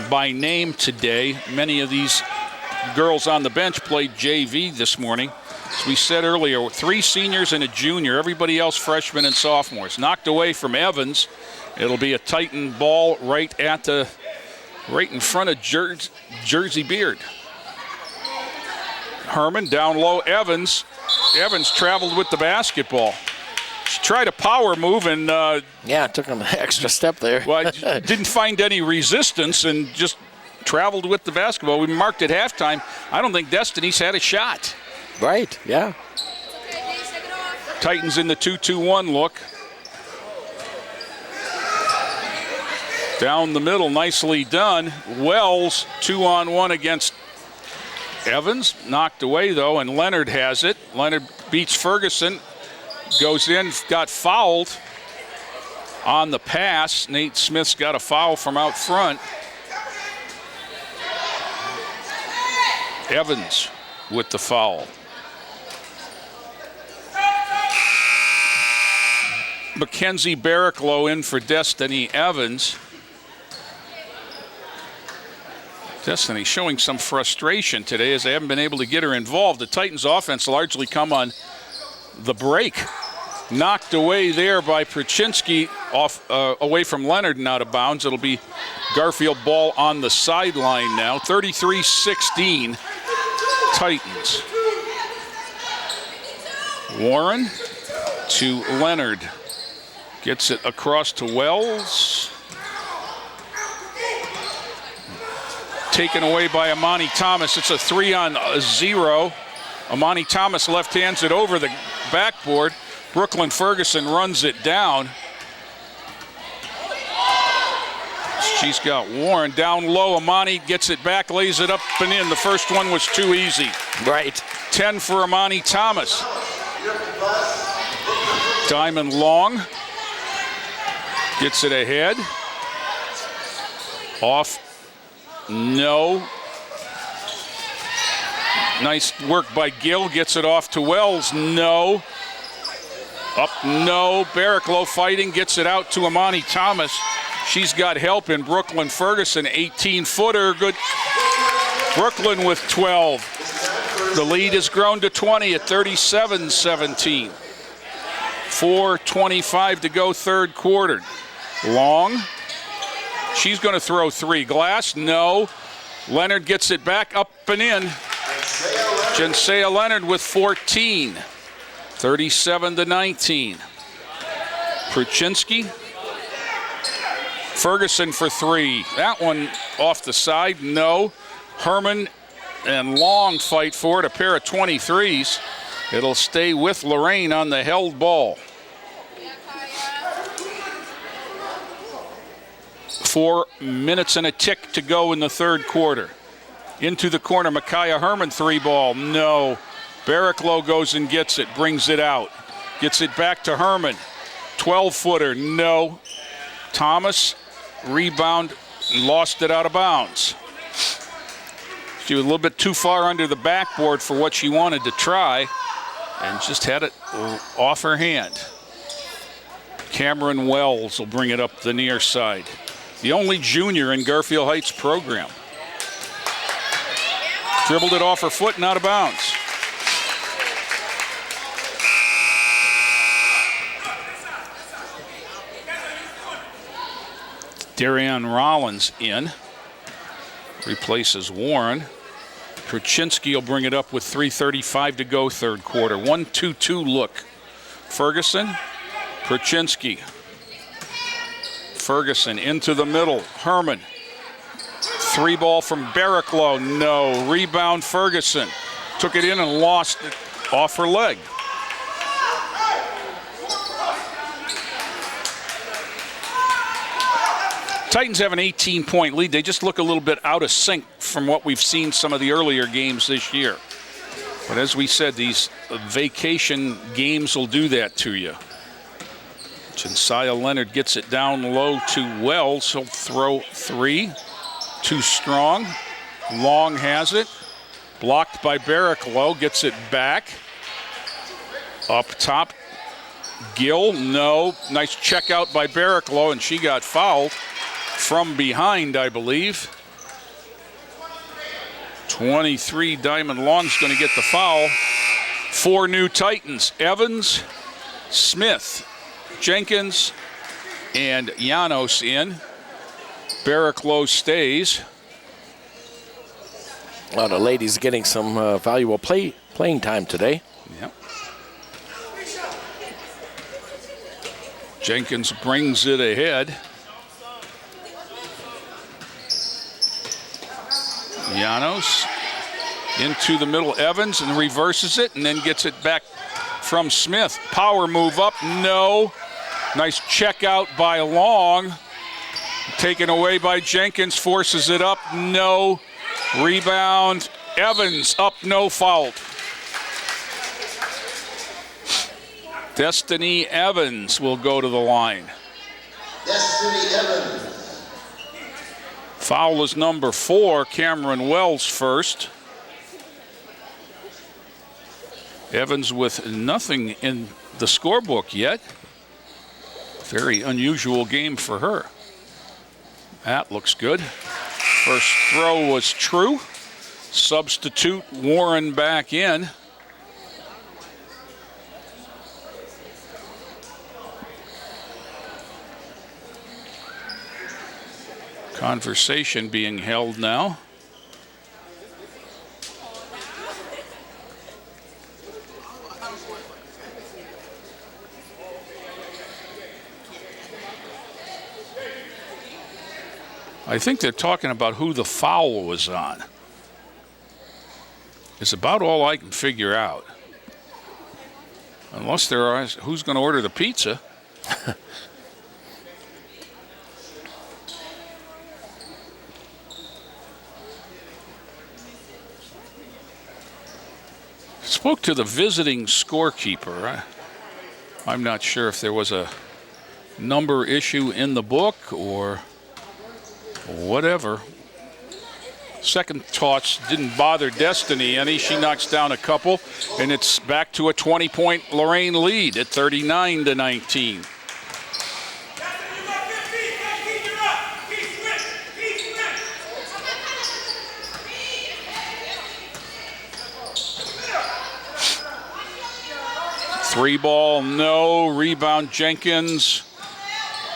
by name today. Many of these girls on the bench played JV this morning. As we said earlier, 3 seniors and a junior, everybody else freshmen and sophomores. Knocked away from Evans. It'll be a Titan ball right in front of Jersey Beard. Herman down low, Evans. Evans traveled with the basketball. She tried a power move and it took him an extra step there. Well, didn't find any resistance and just traveled with the basketball. We marked at halftime. I don't think Destiny's had a shot. Right, yeah. Titans in the 2-2-1 look. Down the middle, nicely done. Wells 2-on-1 against Evans. Knocked away though, and Leonard has it. Leonard beats Ferguson. Goes in, got fouled on the pass. Nate Smith's got a foul from out front. Evans with the foul. Mackenzie Barricklow in for Destiny Evans. Destiny showing some frustration today as they haven't been able to get her involved. The Titans offense largely come on the break. Knocked away there by Pruczynski away from Leonard and out of bounds. It'll be Garfield ball on the sideline now. 33-16 Titans. Warren to Leonard. Gets it across to Wells. Taken away by Amani Thomas. It's a 3-on-0. Amani Thomas left hands it over the backboard. Brooklyn Ferguson runs it down. She's got Warren down low. Amani gets it back, lays it up and in. The first one was too easy. Right. 10 for Amani Thomas. Diamond Long gets it ahead. Off. No. Nice work by Gill. Gets it off to Wells. No. Up. No. Barricklow fighting. Gets it out to Amani Thomas. She's got help in Brooklyn Ferguson. 18-footer. Good. Brooklyn with 12. The lead has grown to 20 at 37-17. 4:25 to go third quarter. Long. She's going to throw 3. Glass. No. Leonard gets it back up and in. Jensea Leonard with 14. 37-19. Pruczynski. Ferguson for 3. That one off the side. No. Herman and Long fight for it. A pair of 23s. It'll stay with Lorain on the held ball. 4 minutes and a tick to go in the third quarter. Into the corner, Micaiah Herman 3-ball, no. Barraclough goes and gets it, brings it out. Gets it back to Herman. 12-footer, no. Thomas, rebound, lost it out of bounds. She was a little bit too far under the backboard for what she wanted to try and just had it off her hand. Cameron Wells will bring it up the near side. The only junior in Garfield Heights program. Dribbled it off her foot and out of bounds. Darian Rollins in. Replaces Warren. Kraczynski will bring it up with 3:35 to go third quarter. 1-2-2 look. Ferguson, Kraczynski. Ferguson into the middle. Herman. 3-ball from Barraclough. No. Rebound Ferguson. Took it in and lost it off her leg. Titans have an 18-point lead. They just look a little bit out of sync from what we've seen some of the earlier games this year. But as we said, these vacation games will do that to you. Josiah Leonard gets it down low to Wells. He'll throw 3. Too strong. Long has it. Blocked by Barraclough. Gets it back. Up top. Gill, no. Nice check out by Barraclough, and she got fouled from behind, I believe. 23, Diamond Long's going to get the foul. 4 new Titans. Evans, Smith, Jenkins, and Janos in. Barraclough stays. A lot of ladies getting some valuable playing time today. Yep. Jenkins brings it ahead. Janos into the middle, Evans, and reverses it and then gets it back from Smith. Power move up, no. Nice check out by Long. Taken away by Jenkins, forces it up, no. Rebound, Evans up, no, fouled. Destiny Evans will go to the line. Destiny Evans. Foul is number 4, Cameron Wells first. Evans with nothing in the scorebook yet. Very unusual game for her. That looks good. First throw was true. Substitute Warren back in. Conversation being held now. I think they're talking about who the foul was on. It's about all I can figure out. Unless there are, who's going to order the pizza? Spoke to the visiting scorekeeper. I'm not sure if there was a number issue in the book or whatever. Second toss didn't bother Destiny any. She knocks down a couple, and it's back to a 20-point Lorain lead at 39-19. Three ball, no. Rebound, Jenkins.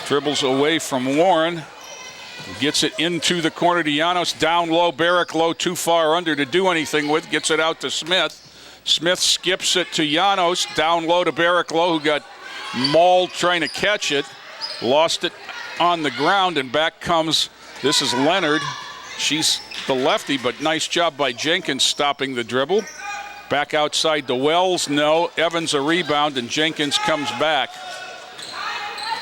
Dribbles away from Warren. Gets it into the corner to Janos. Down low, Barraclough too far under to do anything with. Gets it out to Smith. Smith skips it to Janos. Down low to Barraclough, who got mauled trying to catch it. Lost it on the ground, and back comes, this is Leonard. She's the lefty, but nice job by Jenkins stopping the dribble. Back outside to Wells, no. Evans a rebound, and Jenkins comes back.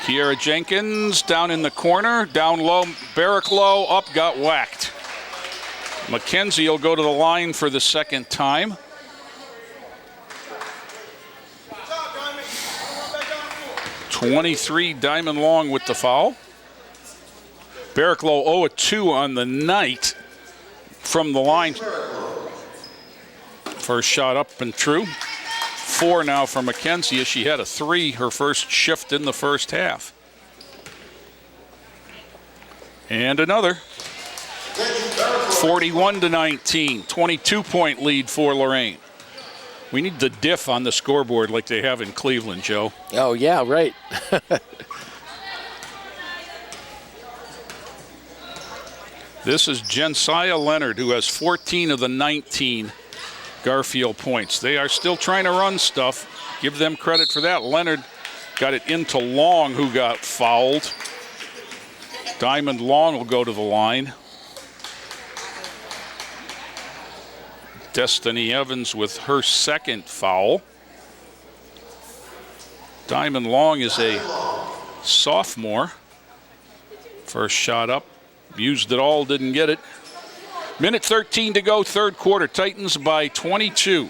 Kiera Jenkins down in the corner, down low, Barrick low, up, got whacked. McKenzie will go to the line for the second time. .23 Diamond Long with the foul. Barrick low 0 of 2 on the night from the line. First shot up and true. 4 now for McKenzie as she had a 3 her first shift in the first half. And another. 41-19, 22-point lead for Lorain. We need the diff on the scoreboard like they have in Cleveland, Joe. Oh, yeah, right. This is Jensaiah Leonard, who has 14 of the 19 Garfield points. They are still trying to run stuff. Give them credit for that. Leonard got it into Long, who got fouled. Diamond Long will go to the line. Destiny Evans with her second foul. Diamond Long is a sophomore. First shot up, used it all, didn't get it. Minute 13 to go, third quarter. Titans by 22.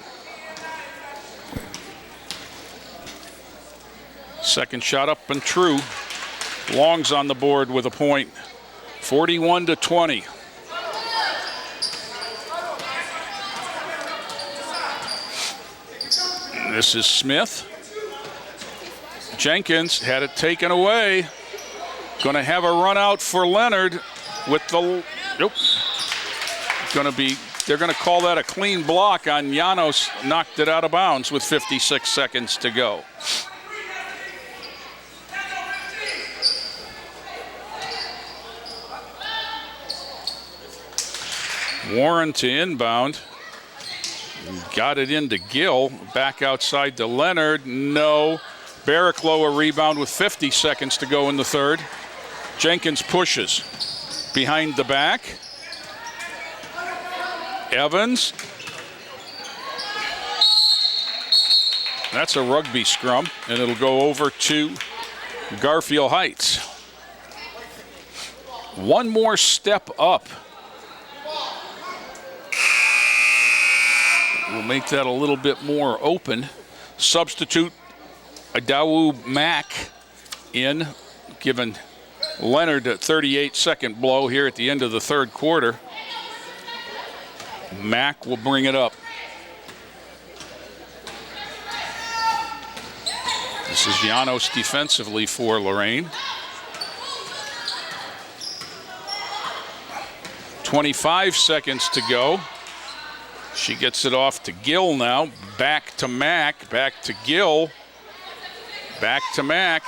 Second shot up and true. Long's on the board with a point. 41-20. This is Smith. Jenkins had it taken away. Going to have a run out for Leonard with the, nope. They're going to call that a clean block on Janos. Knocked it out of bounds with 56 seconds to go. Warren to inbound. Got it into Gill. Back outside to Leonard. No. Barricklow a rebound with 50 seconds to go in the third. Jenkins pushes. Behind the back. Evans. That's a rugby scrum, and it'll go over to Garfield Heights. One more step up. We'll make that a little bit more open. Substitute Adawu Mack in, giving Leonard a 38-second blow here at the end of the third quarter. Mack will bring it up. This is Janos defensively for Lorain. 25 seconds to go. She gets it off to Gill now. Back to Mack. Back to Gill. Back to Mack.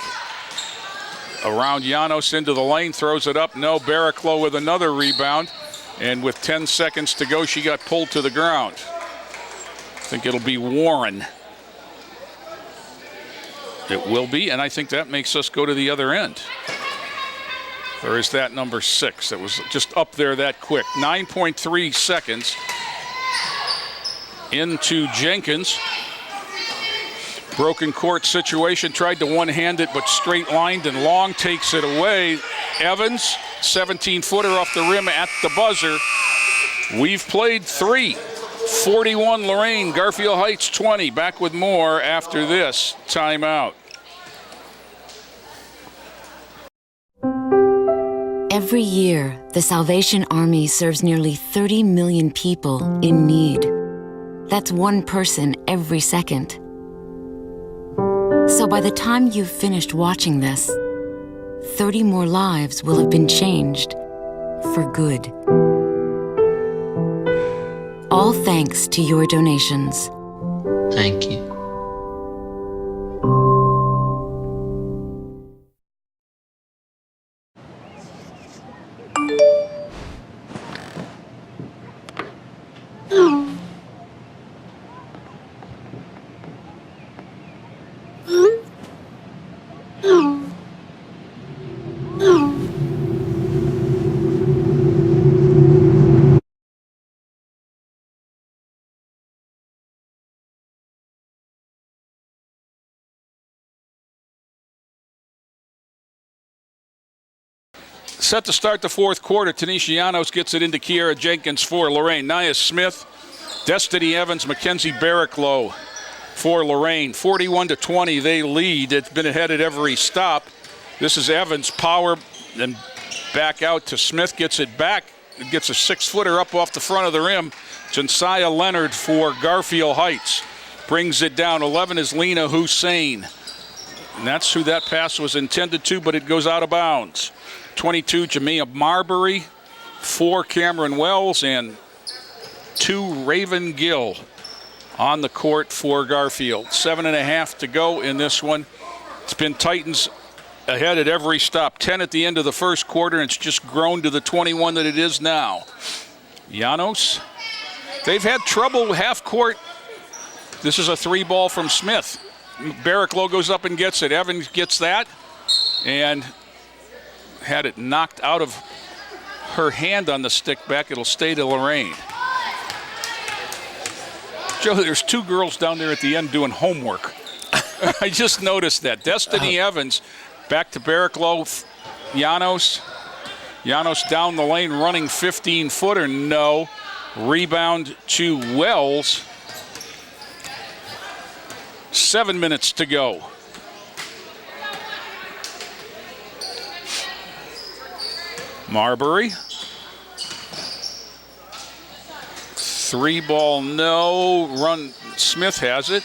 Around Janos into the lane. Throws it up. No. Barricklow with another rebound. And with 10 seconds to go, she got pulled to the ground. I think it'll be Warren. It will be, and I think that makes us go to the other end. Or is that number 6? That was just up there that quick. 9.3 seconds. Into Jenkins. Broken court situation. Tried to one-hand it, but straight lined, and Long takes it away. Evans, 17-footer off the rim at the buzzer. We've played 3. 41 Lorain, Garfield Heights 20. Back with more after this timeout. Every year, the Salvation Army serves nearly 30 million people in need. That's one person every second. So by the time you've finished watching this, 30 more lives will have been changed for good. All thanks to your donations. Thank you. Set to start the fourth quarter. Tanisha Llanos gets it into Kiera Jenkins for Lorain. Nia Smith, Destiny Evans, Mackenzie Barricklow for Lorain. 41-20, they lead. It's been ahead at every stop. This is Evans, power, then back out to Smith, gets it back. Gets a 6-footer up off the front of the rim. Josiah Leonard for Garfield Heights. Brings it down. 11 is Lena Hussein. And that's who that pass was intended to, but it goes out of bounds. 22, Jamia Marbury. 4, Cameron Wells. And 2, Raven Gill on the court for Garfield. 7.5 to go in this one. It's been Titans ahead at every stop. 10 at the end of the first quarter, and it's just grown to the 21 that it is now. Llanos, they've had trouble half court. This is a 3-ball from Smith. Barricklow goes up and gets it. Evans gets that and had it knocked out of her hand on the stick back. It'll stay to Lorain. Joe, there's 2 girls down there at the end doing homework. I just noticed that. Destiny Evans back to Barricklow. Llanos. Llanos down the lane running 15-footer. No. Rebound to Wells. 7 minutes to go. Marbury. 3-ball, no. Run. Smith has it.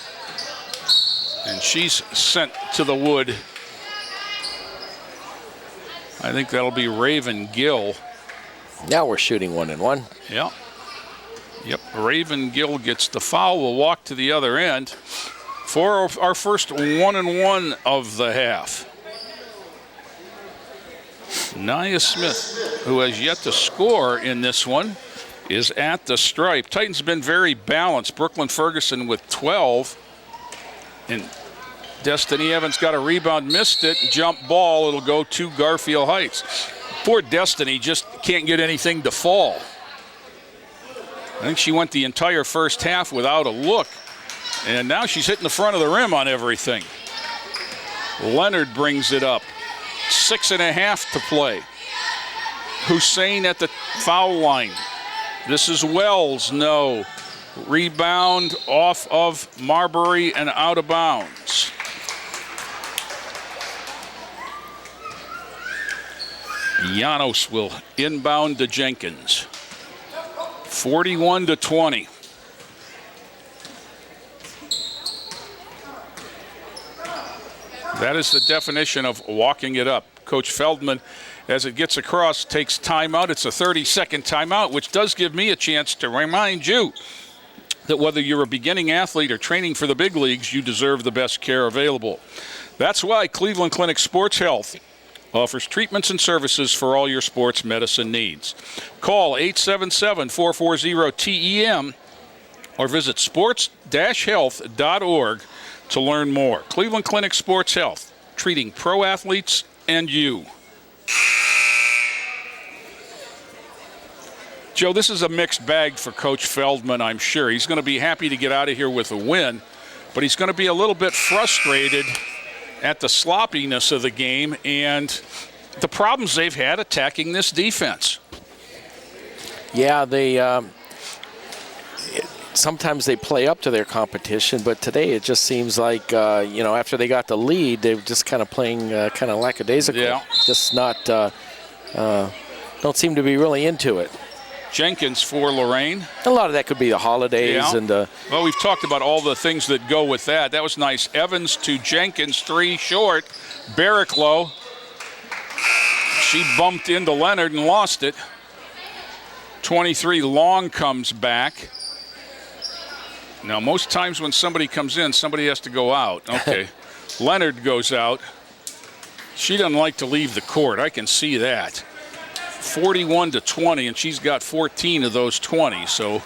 And she's sent to the wood. I think that'll be Raven Gill. Now we're shooting 1-1. Yeah. Yep. Raven Gill gets the foul. We'll walk to the other end for our first 1-1 of the half. Nia Smith, who has yet to score in this one, is at the stripe. Titans have been very balanced. Brooklyn Ferguson with 12. And Destiny Evans got a rebound, missed it, jump ball. It'll go to Garfield Heights. Poor Destiny just can't get anything to fall. I think she went the entire first half without a look. And now she's hitting the front of the rim on everything. Leonard brings it up. 6.5 to play. Hussein at the foul line. This is Wells, no. Rebound off of Marbury and out of bounds. Llanos will inbound to Jenkins. 41-20. That is the definition of walking it up. Coach Feldman, as it gets across, takes timeout. It's a 30-second timeout, which does give me a chance to remind you that whether you're a beginning athlete or training for the big leagues, you deserve the best care available. That's why Cleveland Clinic Sports Health offers treatments and services for all your sports medicine needs. Call 877-440-TEM or visit sports-health.org to learn more. Cleveland Clinic Sports Health, treating pro athletes and you. Joe, this is a mixed bag for Coach Feldman, I'm sure. He's going to be happy to get out of here with a win, but he's going to be a little bit frustrated at the sloppiness of the game and the problems they've had attacking this defense. Yeah, they sometimes they play up to their competition, but today it just seems like, after they got the lead, they're just kind of playing kind of lackadaisical. Yeah. Just not, don't seem to be really into it. Jenkins for Lorain. A lot of that could be the holidays. Yeah. And well, we've talked about all the things that go with that. That was nice. Evans to Jenkins, 3 short. Barricklow. She bumped into Leonard and lost it. 23 Long comes back. Now, most times when somebody comes in, somebody has to go out. Okay. Leonard goes out. She doesn't like to leave the court. I can see that. 41-20, and she's got 14 of those 20. So,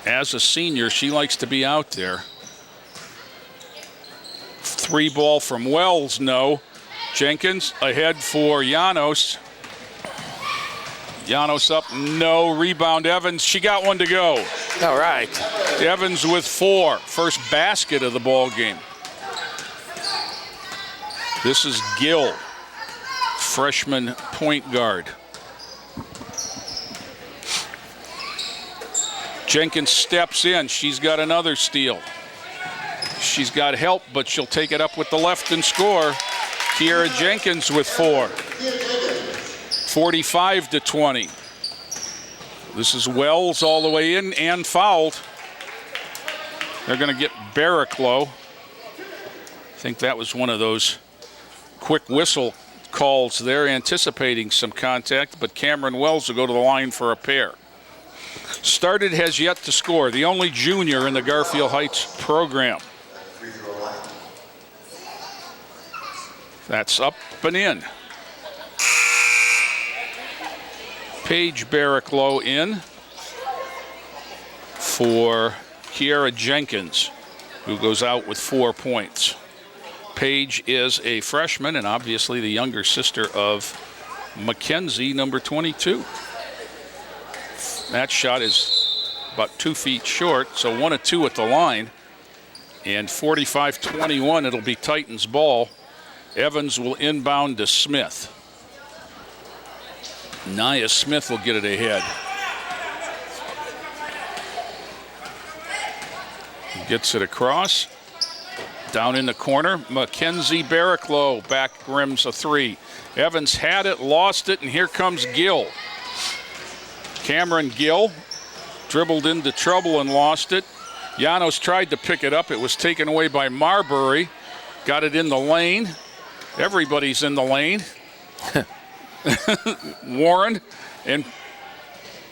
as a senior, she likes to be out there. 3-ball from Wells, no. Jenkins ahead for Llanos. Llanos up, no. Rebound, Evans. She got one to go. All right. Evans with 4. First basket of the ball game. This is Gill. freshman point guard. Jenkins steps in. She's got another steal. She's got help, but she'll take it up with the left and score. Kiera Jenkins with 4. 45-20. This is Wells all the way in and fouled. They're going to get Barraclough. I think that was one of those quick whistle calls there, anticipating some contact, but Cameron Wells will go to the line for a pair. Started has yet to score, the only junior in the Garfield Heights program. That's up and in. Paige Barraclough in for Kiera Jenkins, who goes out with 4 points. Paige is a freshman and obviously the younger sister of Mackenzie, number 22. That shot is about 2 feet short, so 1 of 2 at the line. And 45-21, it'll be Titans ball. Evans will inbound to Smith. Nia Smith will get it ahead. Gets it across. Down in the corner, Mackenzie Barraclough back rims a 3. Evans had it, lost it, and here comes Gill. Cameron Gill dribbled into trouble and lost it. Janos tried to pick it up. It was taken away by Marbury. Got it in the lane. Everybody's in the lane. Warren and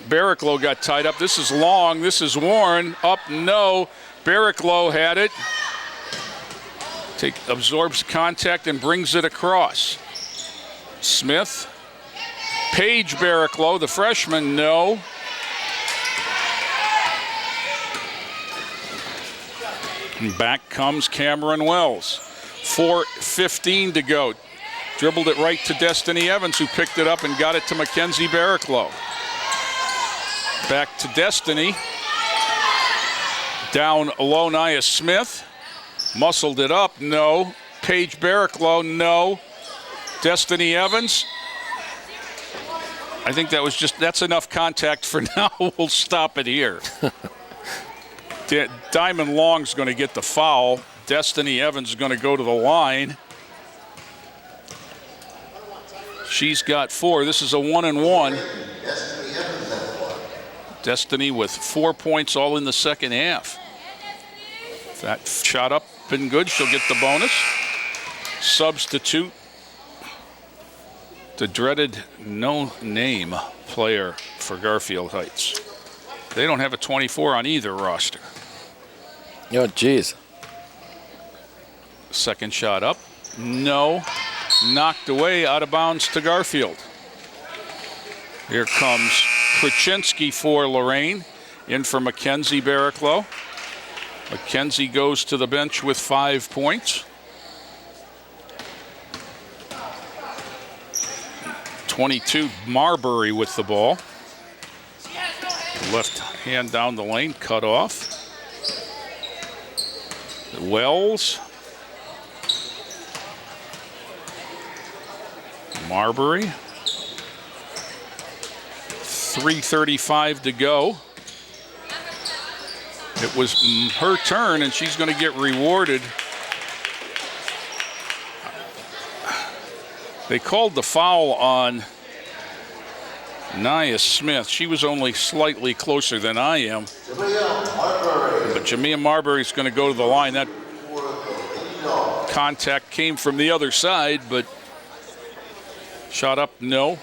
Barraclough got tied up. This is Long. This is Warren. Up, no. Barraclough had it. Absorbs contact and brings it across. Smith. Paige Barraclough, the freshman, no. And back comes Cameron Wells. 4:15 to go. Dribbled it right to Destiny Evans, who picked it up and got it to Mackenzie Barraclough. Back to Destiny. Down low, Nia Smith. Muscled it up, no. Paige Barraclough, no. Destiny Evans. I think that's enough contact for now. We'll stop it here. Diamond Long's going to get the foul. Destiny Evans is going to go to the line. She's got 4. This is a 1-and-1. Destiny with 4 points all in the second half. That shot up and good. She'll get the bonus. Substitute. The dreaded no-name player for Garfield Heights. They don't have a 24 on either roster. Oh, geez. Second shot up. No. Knocked away, out of bounds to Garfield. Here comes Kraczynski for Lorain. In for Mackenzie Barraclough. Mackenzie goes to the bench with 5 points. 22, Marbury with the ball. Left hand down the lane, cut off. Wells. Marbury. 3:35 to go. It was her turn, and she's going to get rewarded. They called the foul on Nia Smith. She was only slightly closer than I am. But Jamia Marbury is going to go to the line. That contact came from the other side, but shot up, no.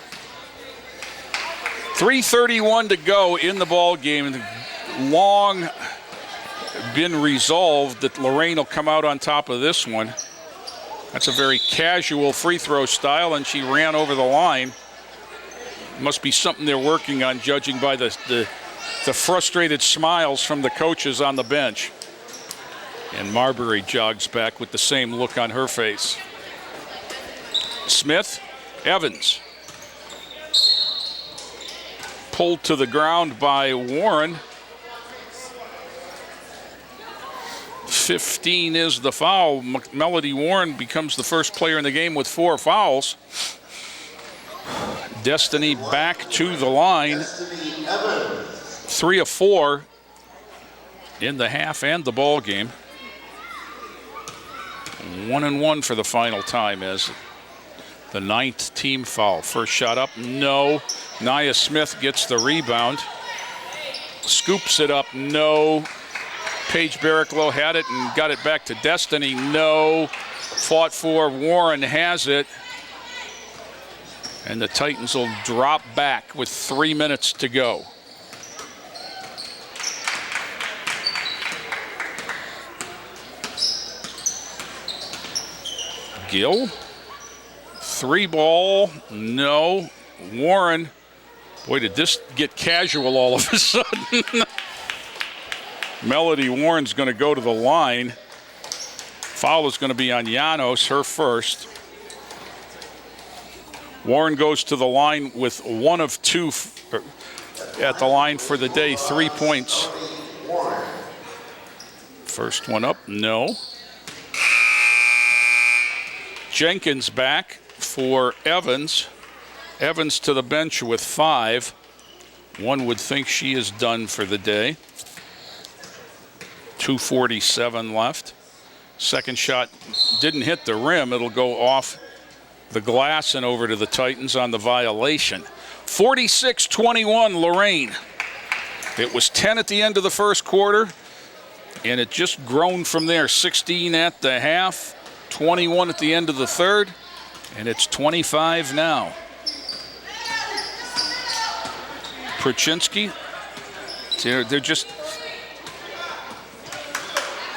3:31 to go in the ball game. Long been resolved that Lorain will come out on top of this one. That's a very casual free throw style, and she ran over the line. Must be something they're working on, judging by the frustrated smiles from the coaches on the bench. And Marbury jogs back with the same look on her face. Smith, Evans. Pulled to the ground by Warren. 15 is the foul. Melody Warren becomes the first player in the game with 4 fouls. Destiny back to the line. 3 of 4 in the half and the ball game. 1-1 for the final time as the 9th team foul. First shot up, no. Nia Smith gets the rebound. Scoops it up, no. Paige Barraclough had it and got it back to Destiny, no. Fought for, Warren has it. And the Titans will drop back with 3 minutes to go. Gill, 3 ball, no. Warren, boy, did this get casual all of a sudden. Melody Warren's going to go to the line. Foul is going to be on Llanos, her first. Warren goes to the line with 1 of 2 at the line for the day, 3 points. First one up, no. Jenkins back for Evans. Evans to the bench with 5. One would think she is done for the day. 2:47 left. Second shot didn't hit the rim. It'll go off the glass and over to the Titans on the violation. 46-21 Lorain. It was 10 at the end of the first quarter, and it just grown from there. 16 at the half, 21 at the end of the third, and it's 25 now. Perchinsky, they're just...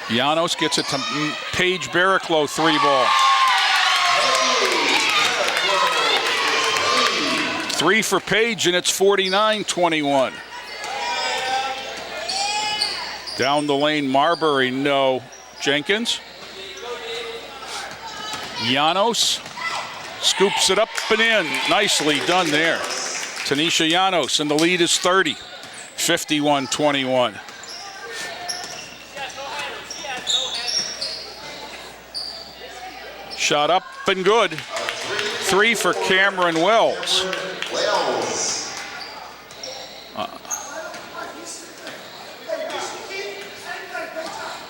Llanos gets it to Paige Barraclough, 3 ball. 3 for Paige, and it's 49-21. Down the lane, Marbury, no. Jenkins. Llanos scoops it up and in. Nicely done there. Tanisha Llanos, and the lead is 30. 51-21. Shot up and good. 3 for Cameron Wells.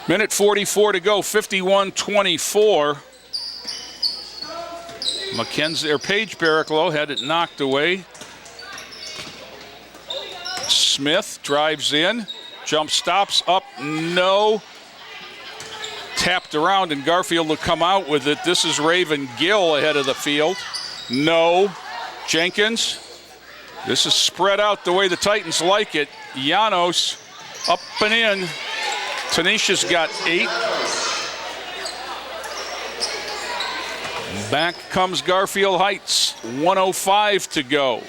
Minute 44 to go, 51-24. Mackenzie, or Paige Barraclough had it knocked away. Smith drives in, jump stops, up, no. Tapped around, and Garfield will come out with it. This is Raven Gill ahead of the field. No. Jenkins. This is spread out the way the Titans like it. Llanos up and in. Tanisha's got 8. Back comes Garfield Heights. 1:05 to go.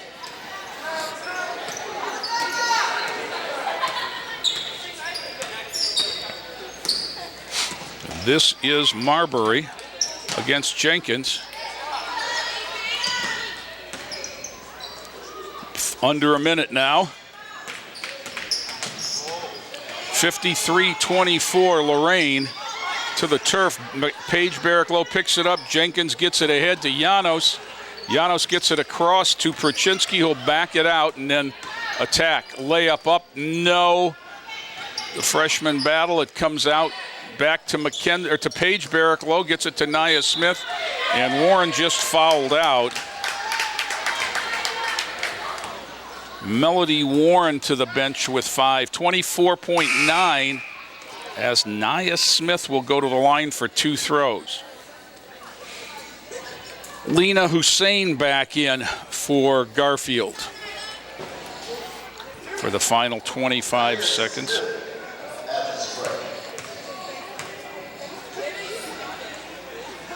This is Marbury against Jenkins. Under a minute now. 53-24 Lorain to the turf. Paige Barraclough picks it up. Jenkins gets it ahead to Llanos. Llanos gets it across to Perchinsky, who'll back it out and then attack. Layup up, no. The freshman battle, it comes out back to to Paige Barraclough, gets it to Nia Smith, and Warren just fouled out. Melody Warren to the bench with 5, 24.9, as Nia Smith will go to the line for 2 throws. Lena Hussein back in for Garfield for the final 25 seconds.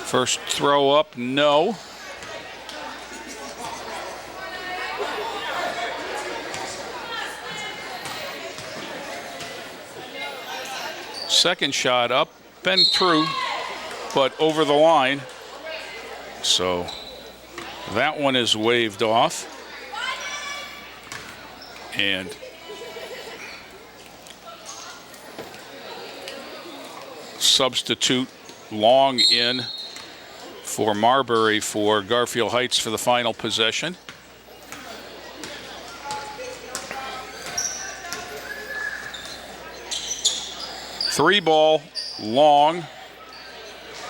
First throw up, no. Second shot up, been through, but over the line. So that one is waved off. And substitute Long in for Marbury for Garfield Heights for the final possession. 3 ball, long.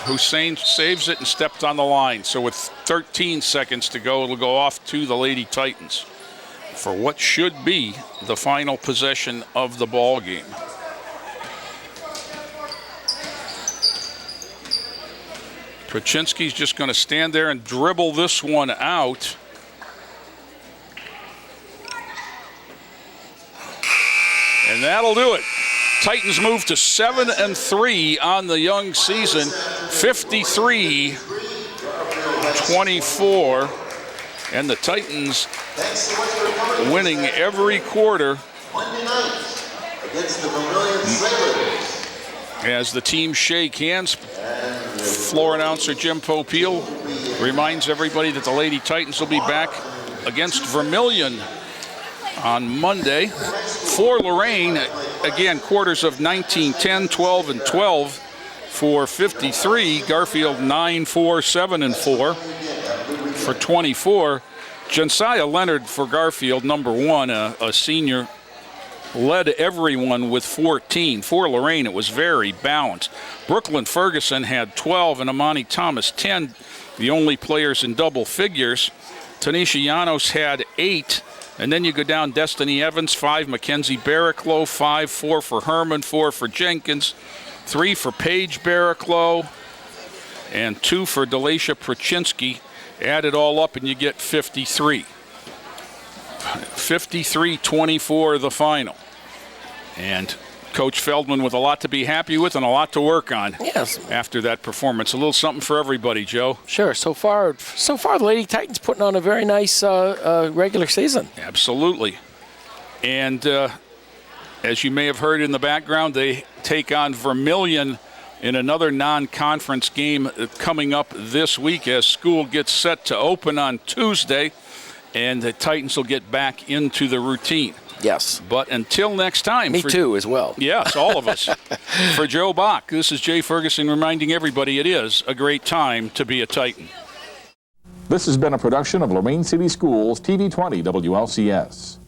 Hussein saves it and stepped on the line. So with 13 seconds to go, it'll go off to the Lady Titans for what should be the final possession of the ball game. Prochinsky's just going to stand there and dribble this one out. And that'll do it. Titans move to 7-3 on the young season, 53-24. And the Titans winning every quarter as the team shake hands. Floor announcer Jim Popeil reminds everybody that the Lady Titans will be back against Vermilion on Monday. For Lorain, again, quarters of 19-10, 12 and 12 for 53. Garfield 9-4, 7-4 for 24. Josiah Leonard for Garfield, number 1, a senior, led everyone with 14. For Lorain, it was very balanced. Brooklyn Ferguson had 12 and Amani Thomas 10, the only players in double figures. Tanisha Llanos had 8. And then you go down Destiny Evans, 5, Mackenzie Barraclough, 5, 4 for Herman, 4 for Jenkins, 3 for Paige Barraclough, and 2 for Delasha Prochinsky. Add it all up and you get 53. 53-24 the final. And Coach Feldman with a lot to be happy with and a lot to work on. Yes. After that performance. A little something for everybody, Joe. Sure. So far the Lady Titans putting on a very nice regular season. Absolutely. And as you may have heard in the background, they take on Vermilion in another non-conference game coming up this week as school gets set to open on Tuesday, and the Titans will get back into the routine. Yes. But until next time. Me too, as well. Yes, all of us. For Joe Bach, this is Jay Ferguson reminding everybody it is a great time to be a Titan. This has been a production of Lorain City Schools, TV 20 WLCS.